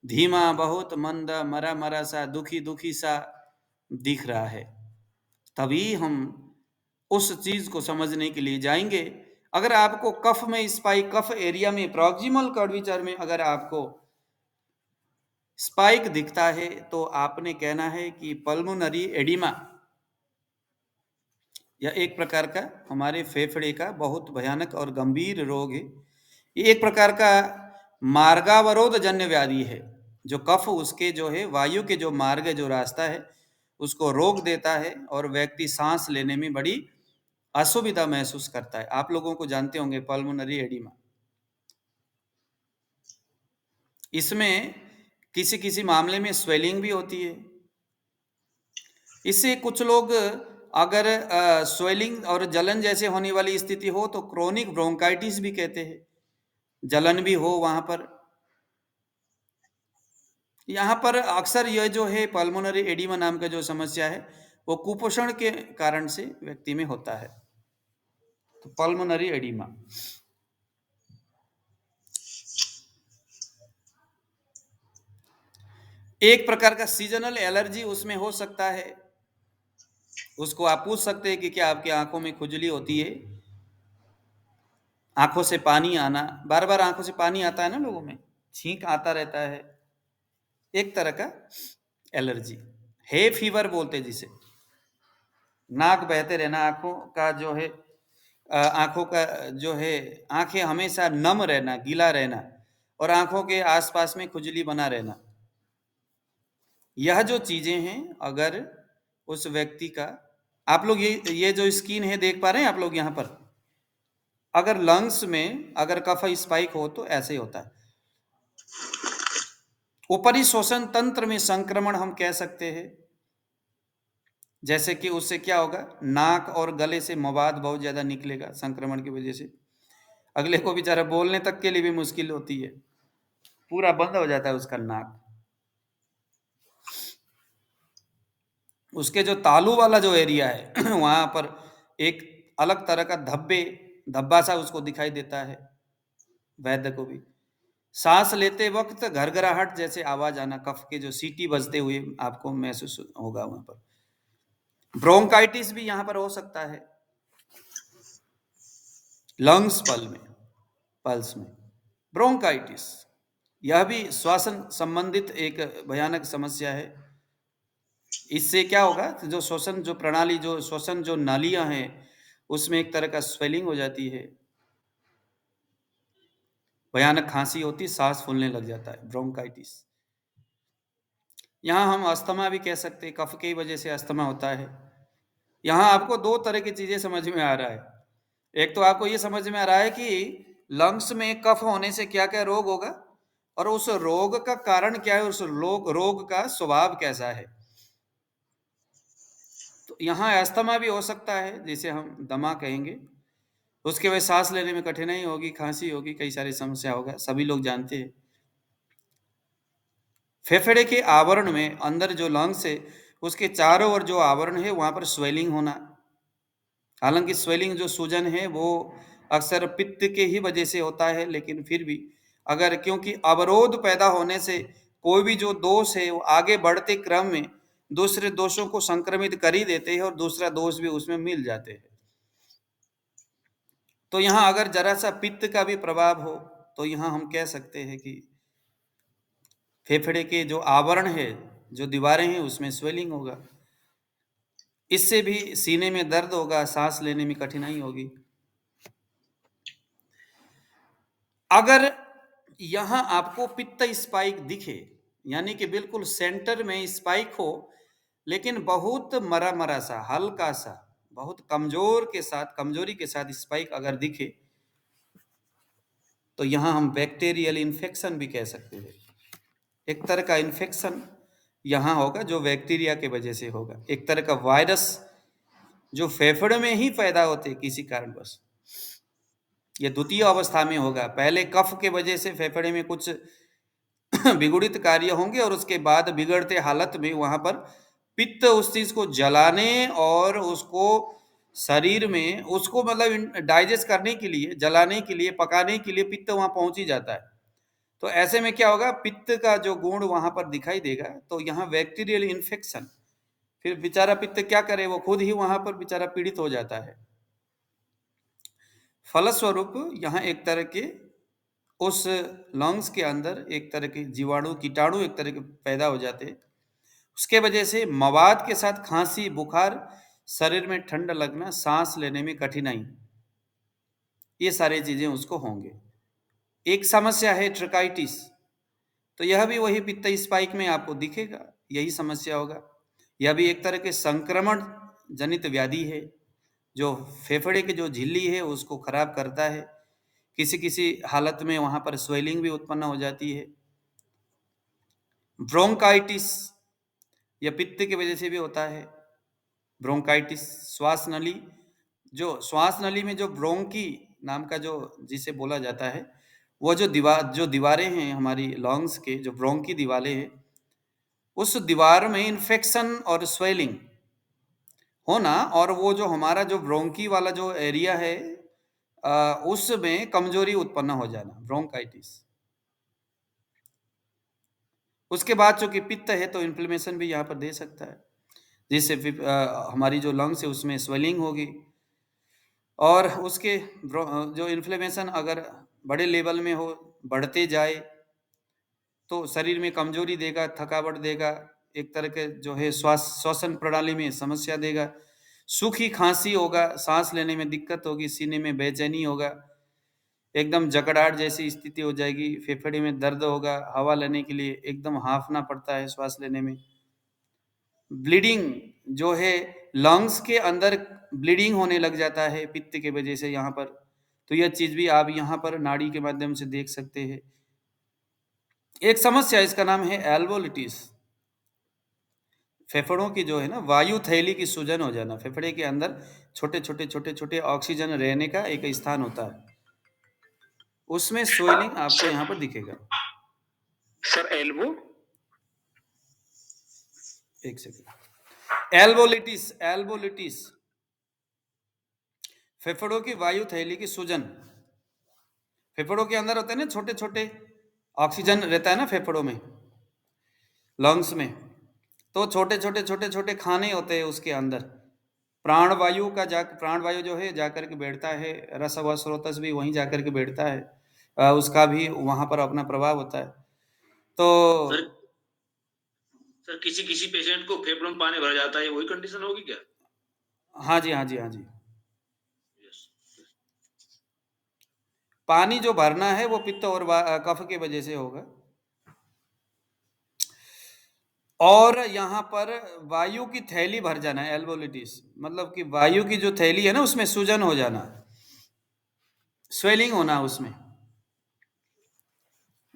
धीमा, बहुत मंदा, मरा मरा सा, दुखी दुखी सा दिख रहा है, तभी हम उस चीज को समझने के लिए जाएंगे। अगर आपको कफ में स्पाइक, कफ एरिया में, प्रॉक्सिमल कर्वीचर में अगर आपको स्पाइक दिखता है तो आपने कहना है कि पल्मोनरी एडिमा, यह एक प्रकार का हमारे फेफड़े का बहुत भयानक और गंभीर रोग है। ये एक प्रकार का मार्गावरोध जन्य व्याधि है, जो कफ उसके जो है वायु के जो मार्ग, जो रास्ता है उसको रोक देता है, और व्यक्ति सांस लेने में बड़ी असुविधा महसूस करता है। आप लोगों को जानते होंगे पल्मोनरी एडिमा। इसमें किसी किसी मामले में स्वेलिंग भी होती है। इससे कुछ लोग अगर स्वेलिंग और जलन जैसे होने वाली स्थिति हो तो क्रोनिक ब्रोंकाइटिस भी कहते हैं, जलन भी हो वहां पर। यहाँ पर अक्सर यह जो है पल्मोनरी एडिमा नाम का जो समस्या है वो कुपोषण के कारण से व्यक्ति में होता है। तो पल्मोनरी एडिमा एक प्रकार का सीजनल एलर्जी उसमें हो सकता है। उसको आप पूछ सकते हैं कि क्या आपकी आंखों में खुजली होती है, आंखों से पानी आना, बार बार आंखों से पानी आता है ना लोगों में, छींक आता रहता है, एक तरह का एलर्जी हे फीवर बोलते जिसे, नाक बहते रहना, आंखों का जो है आंखों का जो है, आंखें हमेशा नम रहना, गीला रहना, और आंखों के आसपास में खुजली बना रहना। यह जो चीजें हैं, अगर उस व्यक्ति का, आप लोग ये जो स्किन है देख पा रहे हैं आप लोग यहाँ पर, अगर लंग्स में अगर कफ स्पाइक हो तो ऐसे होता है। ऊपरी श्वसन तंत्र में संक्रमण हम कह सकते हैं, जैसे कि उससे क्या होगा, नाक और गले से मवाद बहुत ज्यादा निकलेगा संक्रमण की वजह से, अगले को बेचारा बोलने तक के लिए भी मुश्किल होती है, पूरा बंद हो जाता है उसका नाक। उसके जो तालू वाला जो एरिया है वहां पर एक अलग तरह का धब्बा सा उसको दिखाई देता है, वैद्य को भी। सांस लेते वक्त घरघराहट जैसे आवाज आना, कफ के जो सीटी बजते हुए आपको महसूस होगा वहां पर। ब्रोंकाइटिस भी यहां पर हो सकता है, लंग्स पल्स में ब्रोंकाइटिस, यह भी श्वसन संबंधित एक भयानक समस्या है। इससे क्या होगा, जो श्वसन जो प्रणाली, जो श्वसन जो नालियां हैं, उसमें एक तरह का स्वेलिंग हो जाती है, भयानक खांसी होती, सांस फूलने लग जाता है, ब्रोंकाइटिस। यहाँ हम अस्थमा भी कह सकते हैं, कफ की वजह से अस्थमा होता है। यहाँ आपको दो तरह की चीजें समझ में आ रहा है। एक तो आपको ये समझ में आ रहा है कि लंग्स में कफ होने से क्या क्या रोग होगा, और उस रोग का कारण क्या है, उस रोग का स्वभाव कैसा है। तो यहाँ अस्थमा भी हो सकता है, जिसे हम दमा कहेंगे, उसके वजह सांस लेने में कठिनाई होगी, खांसी होगी, कई सारी समस्या होगा, सभी लोग जानते हैं। फेफड़े के आवरण में अंदर जो लंग्स है, उसके चारों ओर जो आवरण है वहां पर स्वेलिंग होना। हालांकि स्वेलिंग जो सूजन है वो अक्सर पित्त के ही वजह से होता है, लेकिन फिर भी अगर, क्योंकि अवरोध पैदा होने से कोई भी जो दोष है वो आगे बढ़ते क्रम में दूसरे दोषों को संक्रमित कर ही देते हैं, और दूसरा दोष भी उसमें मिल जाते हैं। तो यहाँ अगर जरा सा पित्त का भी प्रभाव हो तो यहाँ हम कह सकते हैं कि फेफड़े के जो आवरण है, जो दीवारें हैं, उसमें स्वेलिंग होगा। इससे भी सीने में दर्द होगा, सांस लेने में कठिनाई होगी। अगर यहां आपको पित्त स्पाइक दिखे, यानी कि बिल्कुल सेंटर में स्पाइक हो, लेकिन बहुत मरा मरा सा, हल्का सा, बहुत कमजोरी के साथ स्पाइक अगर दिखे, तो यहां हम बैक्टीरियल इन्फेक्शन भी कह सकते हैं। एक तरह का इन्फेक्शन यहां होगा जो बैक्टीरिया के वजह से होगा, एक तरह का वायरस जो फेफड़े में ही पैदा होते किसी कारणवश। ये द्वितीय अवस्था में होगा, पहले कफ के वजह से फेफड़े में कुछ विगुणित कार्य होंगे, और उसके बाद बिगड़ते हालत में वहां पर पित्त उस चीज को जलाने और उसको शरीर में, उसको मतलब डाइजेस्ट करने के लिए, जलाने के लिए, पकाने के लिए पित्त वहां पहुंच ही जाता है। तो ऐसे में क्या होगा, पित्त का जो गुण वहां पर दिखाई देगा, तो यहाँ बैक्टीरियल इन्फेक्शन, फिर बेचारा पित्त क्या करे, वो खुद ही वहां पर बेचारा पीड़ित हो जाता है। फलस्वरूप यहाँ एक तरह के उस लंग्स के अंदर एक तरह के जीवाणु, कीटाणु एक तरह के पैदा हो जाते हैं। उसके वजह से मवाद के साथ खांसी, बुखार, शरीर में ठंड लगना, सांस लेने में कठिनाई, ये सारी चीजें उसको होंगे। एक समस्या है ट्रकाइटिस, तो यह भी वही पित्त स्पाइक में आपको दिखेगा, यही समस्या होगा। यह भी एक तरह के संक्रमण जनित व्याधि है, जो फेफड़े के जो झिल्ली है उसको खराब करता है। किसी किसी हालत में वहां पर स्वेलिंग भी उत्पन्न हो जाती है। ब्रोंकाइटिस यह पित्त की वजह से भी होता है। ब्रोंकाइटिस श्वास नली, जो श्वास नली में जो ब्रोंकी नाम का जो जिसे बोला जाता है, वो जो दीवारें हैं हमारी लंग्स के, जो ब्रोंकी दीवारें हैं, उस दीवार में इन्फेक्शन और स्वेलिंग होना, और वो जो हमारा जो ब्रोंकी वाला जो एरिया है उसमें कमजोरी उत्पन्न हो जाना, ब्रोंकाइटिस। उसके बाद चूंकि पित्त है तो इन्फ्लेमेशन भी यहाँ पर दे सकता है, जिससे हमारी जो लंग्स है उसमें स्वेलिंग होगी, और उसके जो इन्फ्लेमेशन अगर बड़े लेवल में हो, बढ़ते जाए, तो शरीर में कमजोरी देगा, थकावट देगा, एक तरह के जो है श्वसन प्रणाली में समस्या देगा। सूखी खांसी होगा, सांस लेने में दिक्कत होगी, सीने में बेचैनी होगा, एकदम जकड़ाहट जैसी स्थिति हो जाएगी, फेफड़े में दर्द होगा, हवा लेने के लिए एकदम हांफना पड़ता है श्वास लेने में। ब्लीडिंग जो है, लंग्स के अंदर ब्लीडिंग होने लग जाता है पित्त के वजह से यहाँ पर। तो यह चीज भी आप यहाँ पर नाड़ी के माध्यम से देख सकते हैं। एक समस्या, इसका नाम है एल्वोलिटिस। फेफड़ों की जो है ना, वायु थैली की सूजन हो जाना। फेफड़े के अंदर छोटे छोटे छोटे छोटे ऑक्सीजन रहने का एक स्थान होता है, उसमें स्वेलिंग आपको यहाँ पर दिखेगा। सर एल्बो, एक सेकंड। एल्वोलिटिस, एल्वोलिटिस फेफड़ों की वायु थैली की सूजन। फेफड़ों के अंदर होते हैं ना छोटे छोटे, ऑक्सीजन रहता है ना फेफड़ों में, लंग्स में। तो छोटे छोटे छोटे छोटे खाने होते हैं उसके अंदर। प्राणवायु प्राणवायु जो है जाकर के बैठता है, रस व स्रोतस भी वहीं जाकर के बैठता है, उसका भी वहां पर अपना प्रभाव होता है। तो सर किसी किसी पेशेंट को फेफड़ों में पानी भर जाता है, वही कंडीशन होगी क्या? हाँ जी, हाँ जी, हाँ जी। पानी जो भरना है वो पित्त और कफ की वजह से होगा। और यहाँ पर वायु की थैली भर जाना है, एल्वोलिटिस मतलब कि वायु की जो थैली है ना उसमें सूजन हो जाना, स्वेलिंग होना, उसमें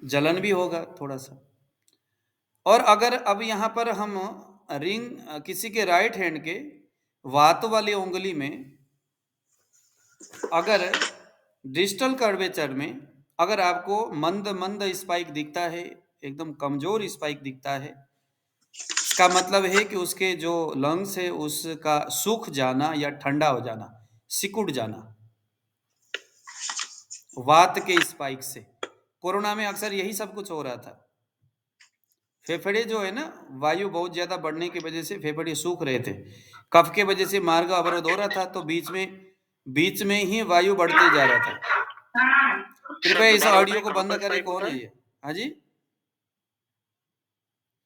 जलन भी होगा थोड़ा सा। और अगर अब यहाँ पर हम रिंग किसी के राइट हैंड के वात वाली उंगली में अगर डिस्टल कर्वेचर में अगर आपको मंद मंद स्पाइक दिखता है, एकदम कमजोर स्पाइक दिखता है, इसका मतलब है कि उसके जो लंग्स है उसका सूख जाना या ठंडा हो जाना, सिकुड़ जाना, वात के स्पाइक से। कोरोना में अक्सर यही सब कुछ हो रहा था। फेफड़े जो है ना, वायु बहुत ज्यादा बढ़ने की वजह से फेफड़े सूख रहे थे, कफ के वजह से मार्ग अवरोध हो रहा था, तो बीच में ही वायु बढ़ते जा रहा था। कृपया इस ऑडियो को बंद करें। कौन है ये? हाँ जी,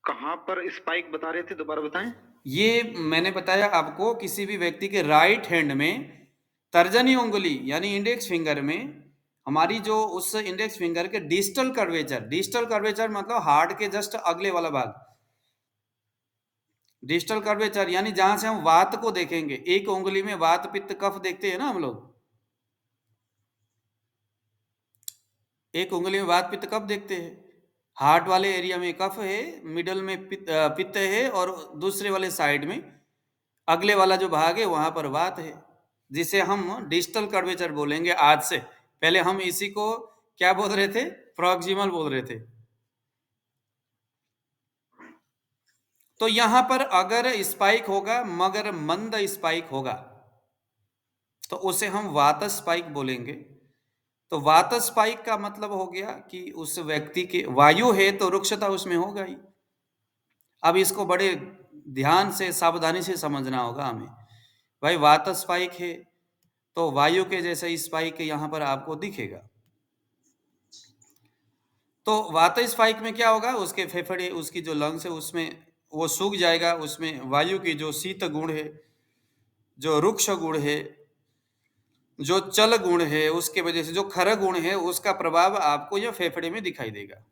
कहाँ पर स्पाइक बता रहे थे, दोबारा बताएं। ये मैंने बताया आपको, किसी भी व्यक्ति के राइट हैंड में तर्जनी उंगली यानी इंडेक्स फिंगर में, हमारी जो उस इंडेक्स फिंगर के डिस्टल कर्वेचर मतलब हार्ट के जस्ट अगले वाला भाग, डिस्टल कर्वेचर यानी जहां से हम वात को देखेंगे। एक उंगली में वात पित्त कफ देखते हैं ना हम लोग, एक उंगली में वात पित्त कफ देखते हैं। हार्ट वाले एरिया में कफ है, मिडल में पित्त है, और दूसरे वाले साइड में अगले वाला जो भाग है वहां पर वात है, जिसे हम डिस्टल कर्वेचर बोलेंगे आज से। पहले हम इसी को क्या बोल रहे थे? प्रॉक्सिमल बोल रहे थे। तो यहां पर अगर स्पाइक होगा, मगर मंद स्पाइक होगा, तो उसे हम वात स्पाइक बोलेंगे। तो वात स्पाइक का मतलब हो गया कि उस व्यक्ति के वायु है तो रुक्षता उसमें होगा ही। अब इसको बड़े ध्यान से सावधानी से समझना होगा हमें। भाई वात स्पाइक है तो वायु के जैसा स्पाइक यहाँ पर आपको दिखेगा। तो वात स्पाइक में क्या होगा? उसके फेफड़े, उसकी जो लंग्स है उसमें वो सूख जाएगा, उसमें वायु की जो शीत गुण है, जो रुक्ष गुण है, जो चल गुण है, उसके वजह से जो खर गुण है उसका प्रभाव आपको यह फेफड़े में दिखाई देगा,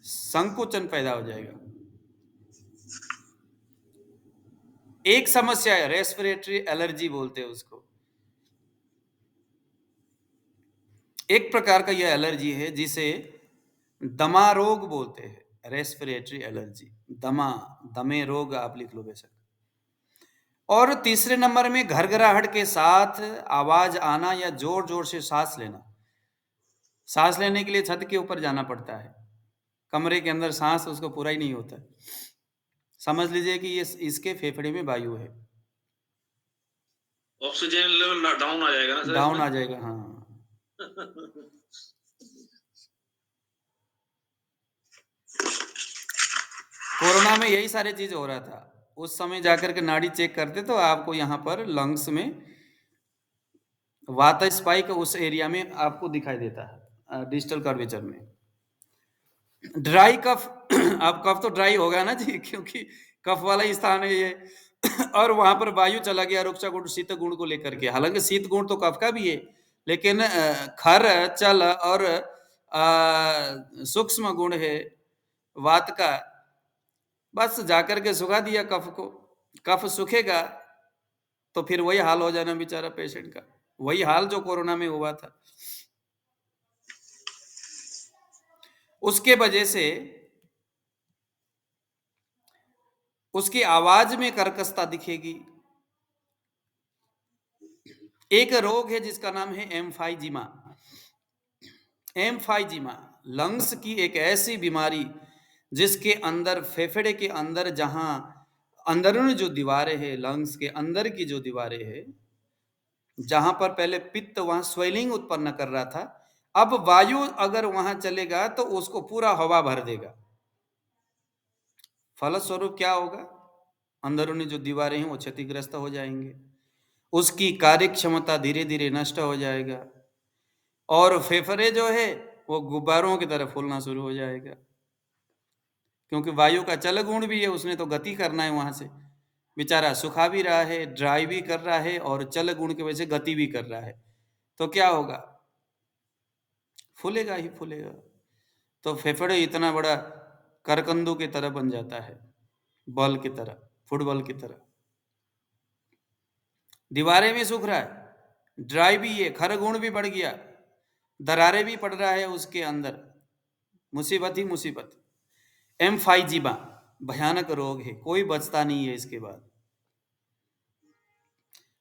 संकुचन पैदा हो जाएगा। एक समस्या है रेस्पिरेटरी एलर्जी बोलते हैं उसको। एक प्रकार का यह एलर्जी है जिसे दमा रोग बोलते हैं, रेस्पिरेटरी एलर्जी, दमे रोग आप लिख लो बेशक। और तीसरे नंबर में घरघराहट के साथ आवाज आना या जोर जोर से सांस लेना। सांस लेने के लिए छत के ऊपर जाना पड़ता है, कमरे के अंदर सांस उसको पूरा ही नहीं होता। समझ लीजिए कि ये इसके फेफड़े में वायु है, ऑक्सीजन लेवल डाउन आ जाएगा ना सर? डाउन आ जाएगा, हाँ। कोरोना में यही सारी चीज हो रहा था। उस समय जाकर के नाड़ी चेक करते तो आपको यहाँ पर लंग्स में वात स्पाइक उस एरिया में आपको दिखाई देता है, डिस्टल कर्वेचर में। ड्राई कफ अब कफ तो ड्राई होगा ना जी, क्योंकि कफ वाला ही स्थान है ये। और वहां पर वायु चला गया रुक्ष गुण शीत गुण को लेकर के। हालांकि शीत गुण तो कफ का भी है, लेकिन खर चल और सूक्ष्म गुण है वात का, बस जाकर के सुखा दिया कफ को। कफ सूखेगा तो फिर वही हाल हो जाना बेचारा पेशेंट का, वही हाल जो कोरोना में हुआ था। उसके वजह से उसकी आवाज में कर्कशता दिखेगी। एक रोग है जिसका नाम है एम्फाइजीमा। एम्फाइजीमा लंग्स की एक ऐसी बीमारी जिसके अंदर, फेफड़े के अंदर, जहां अंदरूनी जो दीवारें हैं, लंग्स के अंदर की जो दीवारें हैं, जहां पर पहले पित्त वहां स्वेलिंग उत्पन्न कर रहा था, अब वायु अगर वहां चलेगा तो उसको पूरा हवा भर देगा। फलस्वरूप क्या होगा? अंदरूनी जो दीवारें हैं वो क्षतिग्रस्त हो जाएंगे, उसकी कार्य क्षमता धीरे धीरे नष्ट हो जाएगा, और फेफड़े जो है वो गुब्बारों की तरह फूलना शुरू हो जाएगा। क्योंकि वायु का चल गुण भी है, उसने तो गति करना है, वहां से बेचारा सुखा भी रहा है, ड्राई भी कर रहा है, और चल गुण की वजह से गति भी कर रहा है, तो क्या होगा? फूलेगा ही फूलेगा। तो फेफड़े इतना बड़ा करकंदू की तरह बन जाता है, बॉल की तरह, फुटबॉल की तरह। दीवारें भी सूख रहा है, ड्राई भी है, खर गुण भी बढ़ गया, दरारें भी पड़ रहा है उसके अंदर, मुसीबत ही मुसीबत। एम्फाइजीमा भयानक रोग है, कोई बचता नहीं है इसके बाद।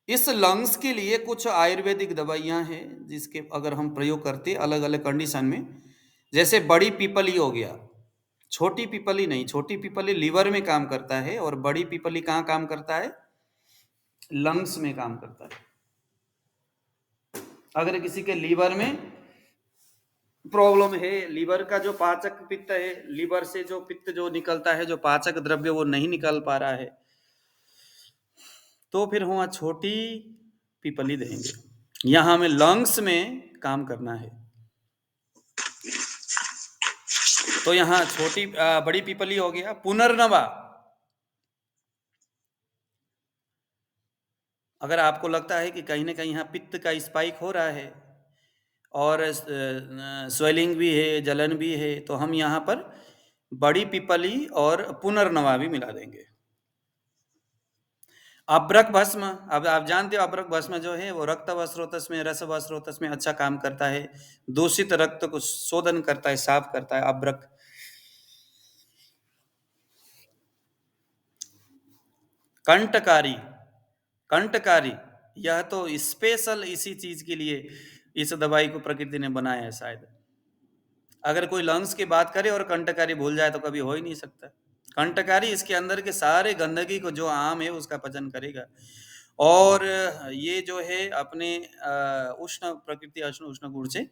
इस लंग्स के लिए कुछ आयुर्वेदिक दवाइयां हैं जिसके अगर हम प्रयोग करते अलग अलग कंडीशन में, जैसे बड़ी पीपली हो गया, छोटी पीपली नहीं, छोटी पीपली लीवर में काम करता है, और बड़ी पीपली कहाँ काम करता है? लंग्स में काम करता है। अगर किसी के लीवर में प्रॉब्लम है, लीवर का जो पाचक पित्त है, लीवर से जो पित्त जो निकलता है, जो पाचक द्रव्य वो नहीं निकल पा रहा है, तो फिर वहां छोटी पीपली देंगे। यहां हमें लंग्स में काम करना है, तो यहां छोटी बड़ी पीपली हो गया। पुनर्नवा, अगर आपको लगता है कि कहीं ना कहीं यहाँ पित्त का स्पाइक हो रहा है और स्वेलिंग भी है, जलन भी है, तो हम यहाँ पर बड़ी पीपली और पुनर्नवा भी मिला देंगे। अब्रक भस्म, अब आप जानते हो अब्रक भस्म जो है वो रक्त स्रोतस में, रस स्रोतस में अच्छा काम करता है, दूषित रक्त को शोधन करता है, साफ करता है अब्रक। कंटकारी, कंटकारी यह तो स्पेशल इसी चीज के लिए इस दवाई को प्रकृति ने बनाया है शायद। अगर कोई लंग्स की बात करे और कंटकारी भूल जाए तो कभी हो ही नहीं सकता। कंटकारी इसके अंदर के सारे गंदगी को जो आम है उसका पचन करेगा, और ये जो है अपने उष्ण प्रकृति, उष्ण गुण से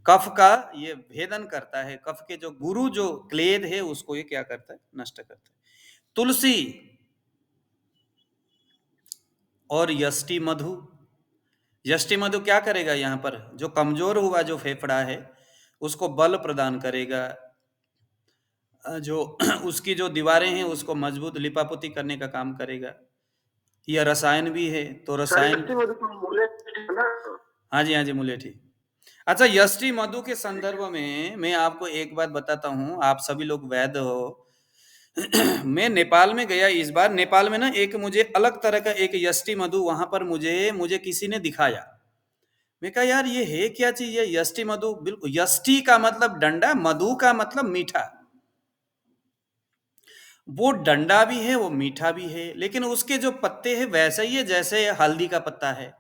कफ का ये भेदन करता है। कफ के जो गुरु जो क्लेद है उसको ये क्या करता है? नष्ट करता है। तुलसी और यष्टि मधु, यष्टि मधु क्या करेगा? यहाँ पर जो कमजोर हुआ जो फेफड़ा है उसको बल प्रदान करेगा, जो उसकी जो दीवारें हैं उसको मजबूत लिपापोती करने का काम करेगा। यह रसायन भी है, तो रसायन, हाँ जी, हाँ जी, मुलेठी। अच्छा, यष्टि मधु के संदर्भ में मैं आपको एक बात बताता हूँ, आप सभी लोग वैद्य हो। मैं नेपाल में गया इस बार। नेपाल में ना एक मुझे अलग तरह का एक यष्टि मधु वहां पर मुझे किसी ने दिखाया। मैं कहा यार ये है क्या चीज है? यष्टि मधु, बिल्कुल यष्टि का मतलब डंडा, मधु का मतलब मीठा। वो डंडा भी है, वो मीठा भी है, लेकिन उसके जो पत्ते हैं वैसे ही है जैसे हल्दी का पत्ता है।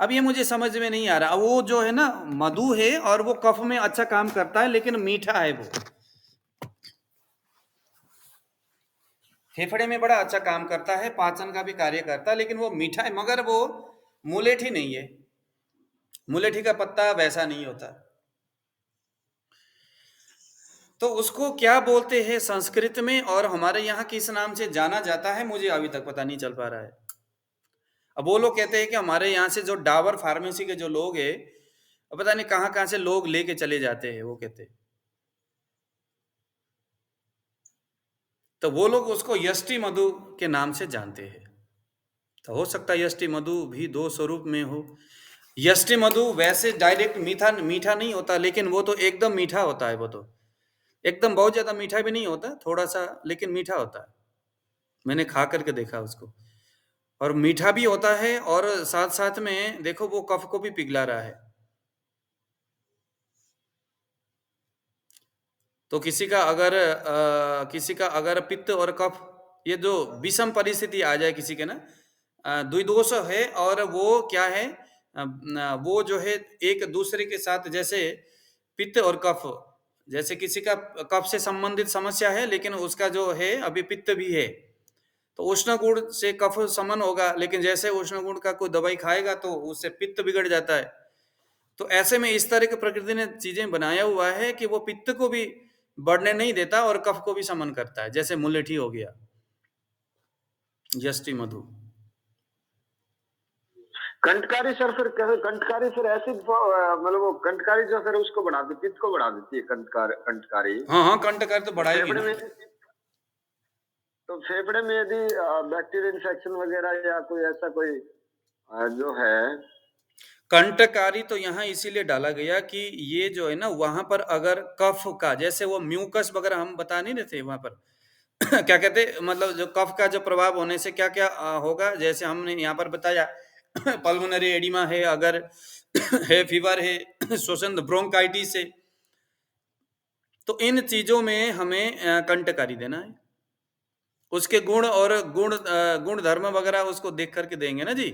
अब ये मुझे समझ में नहीं आ रहा। वो जो है ना मधु है और वो कफ में अच्छा काम करता है, लेकिन मीठा है, वो फेफड़े में बड़ा अच्छा काम करता है, पाचन का भी कार्य करता है, लेकिन वो मीठा है। मगर वो मुलेठी नहीं है, मुलेठी का पत्ता वैसा नहीं होता। तो उसको क्या बोलते हैं संस्कृत में और हमारे यहाँ किस नाम से जाना जाता है, मुझे अभी तक पता नहीं चल पा रहा है। अब वो लोग कहते हैं कि हमारे यहाँ से जो डाबर फार्मेसी के जो लोग हैं, पता नहीं कहाँ कहाँ से लोग लेके चले जाते हैं, वो कहते हैं तो वो लोग उसको यष्टि मधु के नाम से जानते हैं। तो हो सकता है यष्टि मधु भी 2 स्वरूप में हो। यष्टि मधु वैसे डायरेक्ट मीठा नहीं होता, लेकिन वो तो एकदम मीठा होता है। वो तो एकदम बहुत ज़्यादा मीठा भी नहीं होता, थोड़ा-सा लेकिन मीठा होता है। मैंने खा करके देखा उसको, और मीठा भी होता है और साथ-साथ में देखो वो कफ को भी पिघला रहा है। तो किसी का अगर पित्त और कफ, ये जो विषम परिस्थिति आ जाए किसी के ना, द्विदोष है, और वो क्या है, वो जो है एक दूसरे के साथ, जैसे पित्त और कफ, जैसे किसी का कफ से संबंधित समस्या है लेकिन उसका जो है अभी पित्त भी है, तो उष्ण गुण से कफ समन होगा, लेकिन जैसे उष्ण गुण का कोई दवाई खाएगा तो उससे पित्त बिगड़ जाता है। तो ऐसे में इस तरह की प्रकृति ने चीजें बनाया हुआ है कि वो पित्त को भी बढ़ने नहीं देता और कफ को भी समन करता है, जैसे मुलेठी हो गया, यष्टि मधु। कंटकारी सर, फिर कैसे कंटकारी फिर एसिड मतलब वो कंटकारी जो फिर उसको बढ़ा देती, पित्त को बढ़ा देती है कंटकारी। हाँ, कंटकारी तो बढ़ाएगी फेफड़े ना। में, तो फेफड़े में यदि बैक्टीरियल इन्फेक्शन वगैरह या कोई ऐसा कोई जो है, कंटकारी तो यहाँ इसीलिए डाला गया कि ये जो है ना, वहां पर अगर कफ का, जैसे वो म्यूकस वगैरह हम बता नहीं रहे थे वहां पर क्या कहते, मतलब जो कफ का जो प्रभाव होने से क्या क्या होगा, जैसे हमने यहाँ पर बताया पल्मोनरी एडिमा है, अगर है फीवर है, श्वसन ब्रोंकाइटिस है, तो इन चीजों में हमें कंटकारी देना है। उसके गुण और गुण धर्म वगैरह उसको देख करके देंगे ना जी।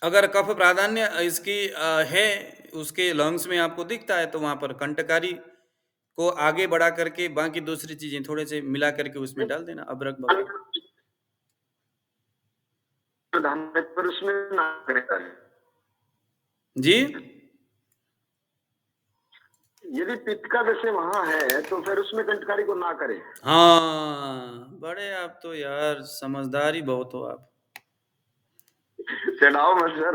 अगर कफ प्राधान्य इसकी है, उसके लंग्स में आपको दिखता है, तो वहां पर कंटकारी को आगे बढ़ा करके बाकी दूसरी चीजें थोड़े से मिला करके उसमें डाल देना, अदरक वगैरह। पर उसमें ना करेगा। जी, यदि पित्त का जैसे वहां है तो फिर उसमें कंटकारी को ना करे। हाँ, बड़े आप तो यार समझदार ही बहुत हो आप। चढ़ाओ मत सर।